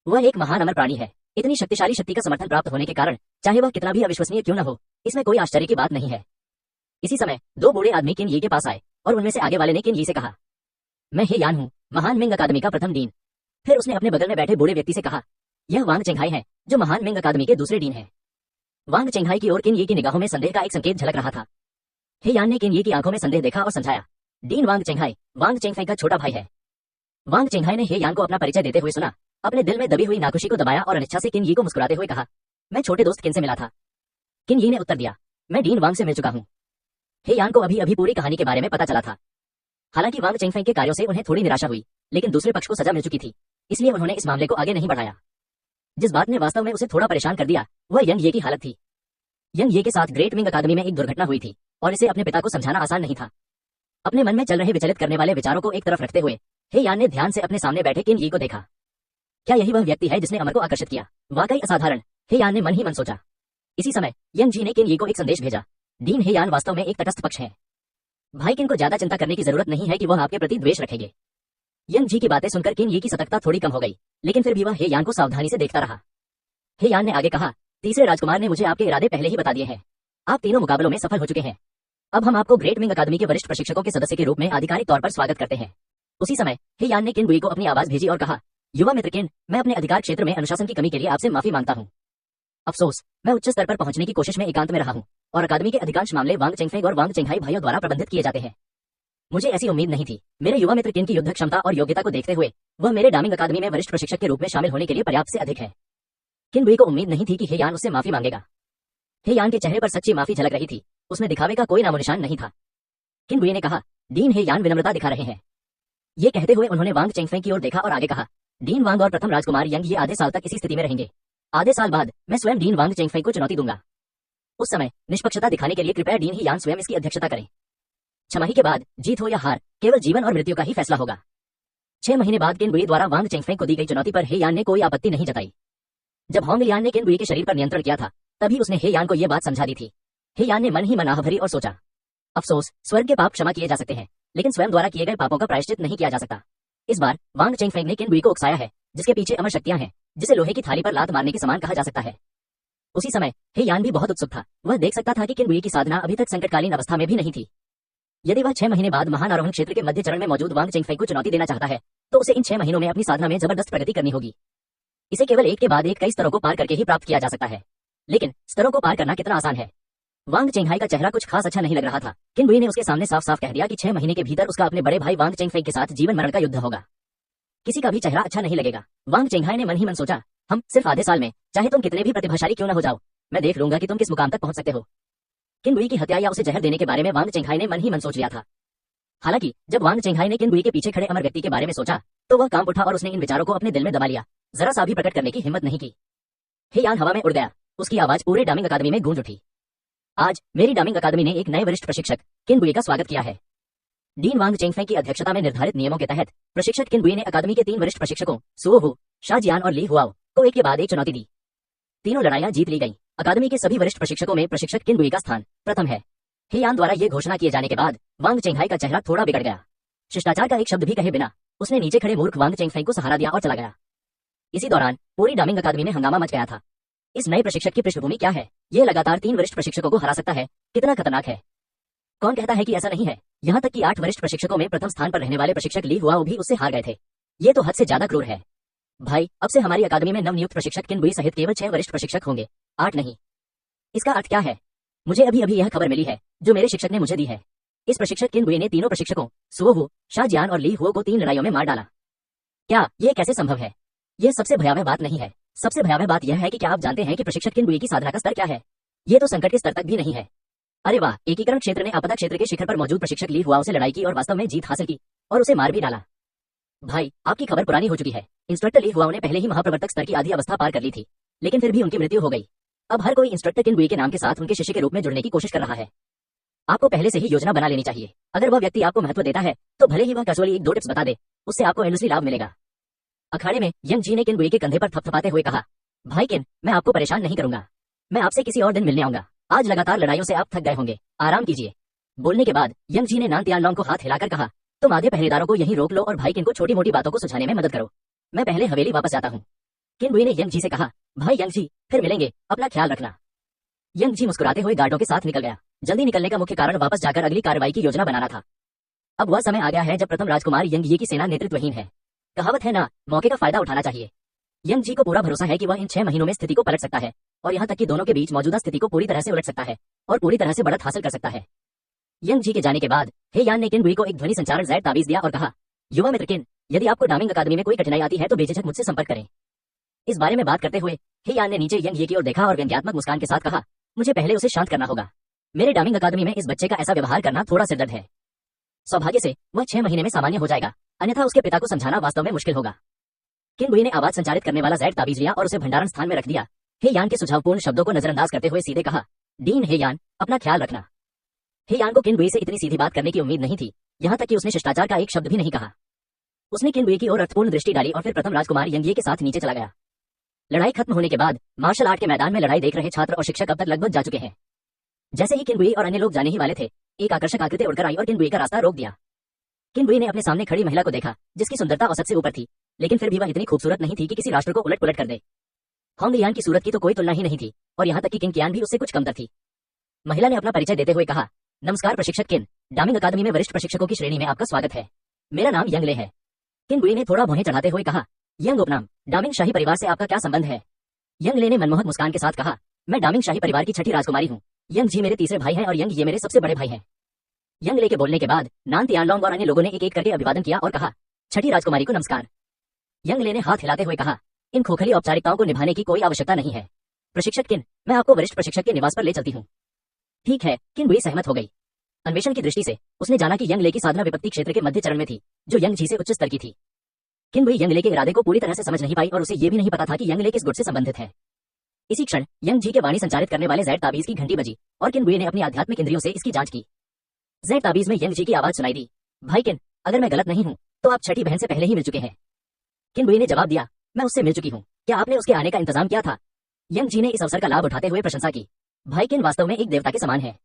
वह एक महान अमर प्राणी है। इतनी शक्तिशाली शक्ति का समर्थन प्राप्त होने के कारण चाहे वह कितना भी अविश्वसनीय क्यों न हो, इसमें कोई आश्चर्य की बात नहीं है। इसी समय 2 बूढ़े आदमी किन यी के पास आए और उनमें से आगे वाले ने किन यी से कहा, मैं हेयान हूँ, महान मिंग अकादमी का प्रथम डीन। फिर उसने अपने बगल में बैठे बूढ़े व्यक्ति से कहा, यह वांग चेंघाई है, जो महान मिंग अकादमी के दूसरे डीन है। वांग चेंघाई की ओर किन यी की निगाहों में संदेह का एक संकेत झलक रहा था। हेयान ने किन यी की आंखों में संदेह देखा और समझाया, डीन वांग चेंघाई वांग चेंगफेंग का छोटा भाई है। वांग चेंघाई ने हेयान को अपना परिचय देते हुए सुना, अपने दिल में दबी हुई नाखुशी को दबाया और अनिच्छा से किन यी को मुस्कुराते हुए कहा, मैं छोटे दोस्त किन से मिला था। किन यी ने उत्तर दिया, मैं डीन वांग से मिल चुका हूँ। हेयान को अभी अभी पूरी कहानी के बारे में पता चला था। हालांकि वांग चेंगफेंग के कार्यों से उन्हें थोड़ी निराशा हुई, लेकिन दूसरे पक्ष को सजा मिल चुकी थी, इसलिए उन्होंने इस मामले को आगे नहीं बढ़ाया। जिस बात ने वास्तव में उसे थोड़ा परेशान कर दिया वह यंग ये की हालत थी। यंग ये के साथ ग्रेट मिंग अकादमी में एक दुर्घटना हुई थी और इसे अपने पिता को समझाना आसान नहीं था। अपने मन में चल रहे विचलित करने वाले विचारों को एक तरफ रखते हुए हेयान ने ध्यान से अपने सामने बैठे किन यी को देखा। क्या यही वह व्यक्ति है जिसने अमर को आकर्षित किया? वाकई असाधारण, हेयान ने मन ही मन सोचा। इसी समय यंग जी ने किन यी को एक संदेश भेजा, डीन हेयान वास्तव में एक तटस्थ पक्ष है। भाई किन को ज्यादा चिंता करने की जरूरत नहीं है कि वह आपके प्रति द्वेष रखेंगे। यंग जी की बातें सुनकर किन यी की सतर्कता थोड़ी कम हो गई, लेकिन फिर भी वह हेयान को सावधानी से देखता रहा। हेयान ने आगे कहा, तीसरे राजकुमार ने मुझे आपके इरादे पहले ही बता दिए हैं। आप तीनों मुकाबलों में सफल हो चुके हैं। अब हम आपको ग्रेट मिंग अकादमी के वरिष्ठ प्रशिक्षकों के सदस्य के रूप में आधिकारिक तौर पर स्वागत करते हैं। उसी समय हे यान ने किन बुई को अपनी आवाज भेजी और कहा, युवा मित्र किन, मैं अपने अधिकार क्षेत्र में अनुशासन की कमी के लिए आपसे माफी मांगता हूँ। अफसोस, मैं उच्च स्तर पर पहुंचने की कोशिश में एकांत में रहा हूँ और अकादमी के अधिकांश मामले वांग चेंगफेंग और वांग चेंगहाई भाइयों द्वारा प्रबंधित किए जाते हैं। मुझे ऐसी उम्मीद नहीं थी। मेरे युवा मित्र किन की युद्ध क्षमता और योग्यता को देखते हुए वह मेरे डामिंग अकादमी में वरिष्ठ प्रशिक्षक के रूप में शामिल होने के लिए पर्याप्त से अधिक है। किन बुई को उम्मीद नहीं थी कि हे यान उससे माफी मांगेगा। हे यान के चेहरे पर सच्ची माफी झलक रही थी, उसमें दिखावे का कोई नामोनिशान नहीं था। किन बुई ने कहा, डीन हे यान विनम्रता दिखा रहे हैं। ये कहते हुए उन्होंने वांग चेंगफेंग की ओर देखा और आगे कहा, डीन वांग और प्रथम राजकुमार यंग ये आधे साल तक इसी स्थिति में रहेंगे। आधे साल बाद मैं स्वयं डीन वांग चेंगफेंग को चुनौती दूंगा। उस समय निष्पक्षता दिखाने के लिए कृपया डीन ही यान स्वयं इसकी अध्यक्षता करें। 6 माही के बाद जीत हो या हार केवल जीवन और मृत्यु का ही फैसला होगा। 6 महीने बाद किन बुई द्वारा वांग चेंगफेंग को दी गई चुनौती पर हे यान ने कोई आपत्ति नहीं जताई। जब होंग लियान ने किन बुई के शरीर पर नियंत्रण किया था तभी उसने हे यान को यह बात समझा दी थी। हे यान ने मन ही मन आह भरी और सोचा, अफसोस, स्वर्ग के पाप क्षमा किए जा सकते हैं लेकिन स्वयं द्वारा किए गए पापों का प्रायश्चित नहीं किया जा सकता। इस बार वांग चेंगफेंग ने किन बुई को उकसाया है जिसके पीछे अमर शक्तियां हैं, जिसे लोहे की थाली पर लात मारने के समान कहा जा सकता है। उसी समय हे यान भी बहुत उत्सुक था। वह देख सकता था कि किन बुई की साधना अभी तक संकटकालीन अवस्था में भी नहीं थी। यदि वह 6 महीने बाद महान आरोहण क्षेत्र के मध्य चरण में मौजूद वांग चेंगफेंग को चुनौती देना चाहता है तो उसे इन 6 महीनों में अपनी साधना में जबरदस्त प्रगति करनी होगी। इसे केवल एक के बाद एक कई स्तरों को पार करके ही प्राप्त किया जा सकता है। लेकिन स्तरों को पार करना कितना आसान है। वांग चेंगहाई का चेहरा कुछ खास अच्छा नहीं लग रहा था। किन बुई ने उसके सामने साफ साफ कह दिया कि 6 महीने के भीतर उसका अपने बड़े भाई वांग चेंगफेंग के साथ जीवन मरण का युद्ध होगा। किसी का भी चेहरा अच्छा नहीं लगेगा। वांग चेंगहाई ने मन ही मन सोचा, हम सिर्फ आधे साल में, चाहे तुम कितने भी प्रतिभाशाली क्यों न हो जाओ, मैं देख लूंगा कि तुम किस मुकाम तक पहुंच सकते हो। किन बुई की हत्या या उसे जहर देने के बारे में वांग चेंगहाई ने मन ही मन सोच लिया था। हालांकि जब वांग चेंगहाई ने किन बुई के पीछे खड़े अमर व्यक्ति के बारे में सोचा तो वह कांप उठा और उसने इन विचारों को अपने दिल में दबा लिया। जरा सा भी प्रकट करने की हिम्मत नहीं की। हे यान हवा में उड़ गया। उसकी आवाज पूरे डामिंग अकादमी में गूंज उठी। आज मेरी डामिंग अकादमी ने एक नए वरिष्ठ प्रशिक्षक किन बुई का स्वागत किया है। डीन वांग चेंगफेंग की अध्यक्षता में निर्धारित नियमों के तहत प्रशिक्षक किन बुई ने अकादमी के 3 वरिष्ठ प्रशिक्षकों सुओ हु, शाजियान और ली हुआओ को एक के बाद एक चुनौती दी। तीनों लड़ाइयां जीत ली गईं। अकादमी के सभी वरिष्ठ प्रशिक्षकों में प्रशिक्षक किन बुई का स्थान प्रथम है। हे यान द्वारा ये घोषणा किए जाने के बाद वांग चेंगहाई का चेहरा थोड़ा बिगड़ गया। शिष्टाचार का एक शब्द भी कहे बिना उसने नीचे खड़े मूर्ख वांग चेंगफेंग को सहारा दिया और चला गया। इसी दौरान पूरी डामिंग अकादमी में हंगामा मच गया था। इस नए प्रशिक्षक की पृष्ठभूमि क्या है? ये लगातार 3 वरिष्ठ प्रशिक्षकों को हरा सकता है, कितना खतरनाक है। कौन कहता है कि ऐसा नहीं है? यहाँ तक कि 8 वरिष्ठ प्रशिक्षकों में प्रथम स्थान पर रहने वाले प्रशिक्षक ली हुआओ भी उससे हार गए थे। ये तो हद से ज्यादा क्रूर है। भाई, अब से हमारी अकादमी में नवनियुक्त प्रशिक्षक किन बुई सहित केवल 6 वरिष्ठ प्रशिक्षक होंगे, 8 नहीं। इसका अर्थ क्या है? मुझे अभी अभी यह खबर मिली है जो मेरे शिक्षक ने मुझे दी है। इस प्रशिक्षक किन बुई ने तीनों प्रशिक्षकों सुओ हु, शाजियान और ली हुओ को 3 लड़ाइयों में मार डाला। क्या ये कैसे संभव है? यह सबसे भयावह बात नहीं है। सबसे भयावह बात यह है कि क्या आप जानते हैं कि प्रशिक्षक किन बुई की साधना का स्तर क्या है? ये तो संकट के स्तर तक भी नहीं है। अरे वाह, एकीकरण क्षेत्र ने आपदा क्षेत्र के शिखर पर मौजूद प्रशिक्षक ली हुआओ से लड़ाई की और वास्तव में जीत हासिल की और उसे मार भी डाला। भाई, आपकी खबर पुरानी हो चुकी है। इंस्ट्रक्टर ली हुआओ ने पहले ही महाप्रवर्तक स्तर की आधी अवस्था पार कर ली थी, लेकिन फिर भी उनकी मृत्यु हो गई। अब हर कोई इंस्ट्रक्टर किन बुई के नाम के साथ उनके शिष्य के रूप में जुड़ने की कोशिश कर रहा है। आपको पहले से ही योजना बना लेनी चाहिए। अगर वह व्यक्ति आपको महत्व देता है तो भले ही वह कैजुअली 1-2 टिप्स बता दे, उससे आपको एंडलेसली लाभ मिलेगा। अखाड़े में यंग जी ने किन बुई के कंधे पर थपथपाते हुए कहा, भाई किन, मैं आपको परेशान नहीं करूंगा। मैं आपसे किसी और दिन मिलने आऊंगा। आज लगातार लड़ाइयों से आप थक गए होंगे, आराम कीजिए। बोलने के बाद यंग जी ने नान तियानलोंग को हाथ हिलाकर कहा, तुम आधे पहरेदारों को यहीं रोक लो और भाई किन को छोटी मोटी बातों को सुझाने में मदद करो। मैं पहले हवेली वापस जाता हूँ। किन बुई ने यंग जी से कहा, भाई यंग जी, फिर मिलेंगे, अपना ख्याल रखना। यंग जी मुस्कुराते हुए गार्डों के साथ निकल गया। जल्दी निकलने का मुख्य कारण वापस जाकर अगली कार्रवाई की योजना बनाना था। अब वह समय आ गया है जब प्रथम राजकुमार यंग ये की सेना नेतृत्वहीन है। कहावत है ना, मौके का फायदा उठाना चाहिए। यंग जी को पूरा भरोसा है कि वह इन 6 महीनों में स्थिति को पलट सकता है और यहाँ तक कि दोनों के बीच मौजूदा स्थिति को पूरी तरह से उलट सकता है और पूरी तरह से बढ़त हासिल कर सकता है। यंग जी के जाने के बाद हे यान ने किन बुई को एक ध्वनि संचार ज़ैड ताबीज दिया और कहा, युवा मित्र किन, यदि आपको डामिंग अकादमी में कोई कठिनाई आती है तो बेझिझक मुझसे संपर्क करें। इस बारे में बात करते हुए हे यान ने नीचे यंग ये की ओर देखा और व्यंग्यात्मक मुस्कान के साथ कहा, मुझे पहले उसे शांत करना होगा। मेरे डामिंग अकादमी में इस बच्चे का ऐसा व्यवहार करना थोड़ा सिरदर्द है। सौभाग्य से वह 6 महीने में सामान्य हो जाएगा, अन्यथा उसके पिता को समझाना वास्तव में मुश्किल होगा। किन बुई ने आवाज संचारित करने वाला ज़ैड ताबीज लिया और उसे भंडारण स्थान में रख दिया। हे यान के सुझावपूर्ण शब्दों को नजरअंदाज करते हुए सीधे कहा, डीन हे यान, अपना ख्याल रखना। हे यान को किन बुई से इतनी सीधी बात करने की उम्मीद नहीं थी, यहाँ तक कि उसने शिष्टाचार का एक शब्द भी नहीं कहा। उसने किन बुई की ओर अर्थपूर्ण दृष्टि डाली और फिर प्रथम राजकुमार यंग के साथ नीचे चला गया। लड़ाई खत्म होने के बाद मार्शल आर्ट के मैदान में लड़ाई देख रहे छात्र और शिक्षक अब तक लगभग जा चुके हैं। जैसे ही किन बुई और अन्य लोग जाने ही वाले थे, एक आकर्षक आकृति उड़कर आई और किन बुई का रास्ता रोक दिया। किन बुई ने अपने सामने खड़ी महिला को देखा जिसकी सुंदरता औसत से ऊपर थी, लेकिन फिर भी वह इतनी खूबसूरत नहीं थी कि किसी राष्ट्र को उलट पुलट कर दे। होंग लियान की सूरत की तो कोई तुलना ही नहीं थी और यहाँ तक कि किंग कियान भी उससे कुछ कमतर थी। महिला ने अपना परिचय देते हुए कहा, नमस्कार प्रशिक्षक किन, डामिंग अकादमी में वरिष्ठ प्रशिक्षकों की श्रेणी में आपका स्वागत है। मेरा नाम यंग ले है। किन बुई ने थोड़ा भौहें चढ़ाते हुए कहा, यंग उपनाम, डामिंग शाही परिवार से आपका क्या संबंध है? यंग ले ने मनमोहक मुस्कान के साथ कहा, मैं डामिंग शाही परिवार की छठी राजकुमारी हूँ। यंग जी मेरे तीसरे भाई हैं और यंग ये मेरे सबसे बड़े भाई हैं। यंग ले के बोलने के बाद नान तियानलोंग और अन्य लोगों ने एक एक करके अभिवादन किया और कहा, छठी राजकुमारी को नमस्कार। यंग ले ने हाथ हिलाते हुए कहा, इन खोखली औपचारिकताओं को निभाने की कोई आवश्यकता नहीं है। प्रशिक्षक किन, मैं आपको वरिष्ठ प्रशिक्षक के निवास पर ले चलती हूँ। ठीक है, किन बुई सहमत हो गई। अन्वेषण की दृष्टि से उसने जाना कि यंग ले की साधना विपत्ति क्षेत्र के मध्य चरण में थी, जो यंग जी से उच्च स्तर की थी। किन बुई यंग ले के इरादे को पूरी तरह से समझ नहीं पाई और उसे ये भी नहीं पता था कि यंग ले किस गुट से संबंधित है। इसी क्षण यंग जी के वाणी संचारित करने वाले ज़ैड ताबीज की घंटी बजी और किन बुई ने अपनी आध्यात्मिक इंद्रियों से इसकी जांच की। ज़ैड ताबीज में यंग जी की आवाज सुनाई दी, भाई किन, अगर मैं गलत नहीं हूँ तो आप छठी बहन से पहले ही मिल चुके हैं। किन बुई ने जवाब दिया, मैं उससे मिल चुकी हूँ, क्या आपने उसके आने का इंतजाम किया था? यंग जी ने इस अवसर का लाभ उठाते हुए प्रशंसा की, भाई किन वास्तव में एक देवता के समान है।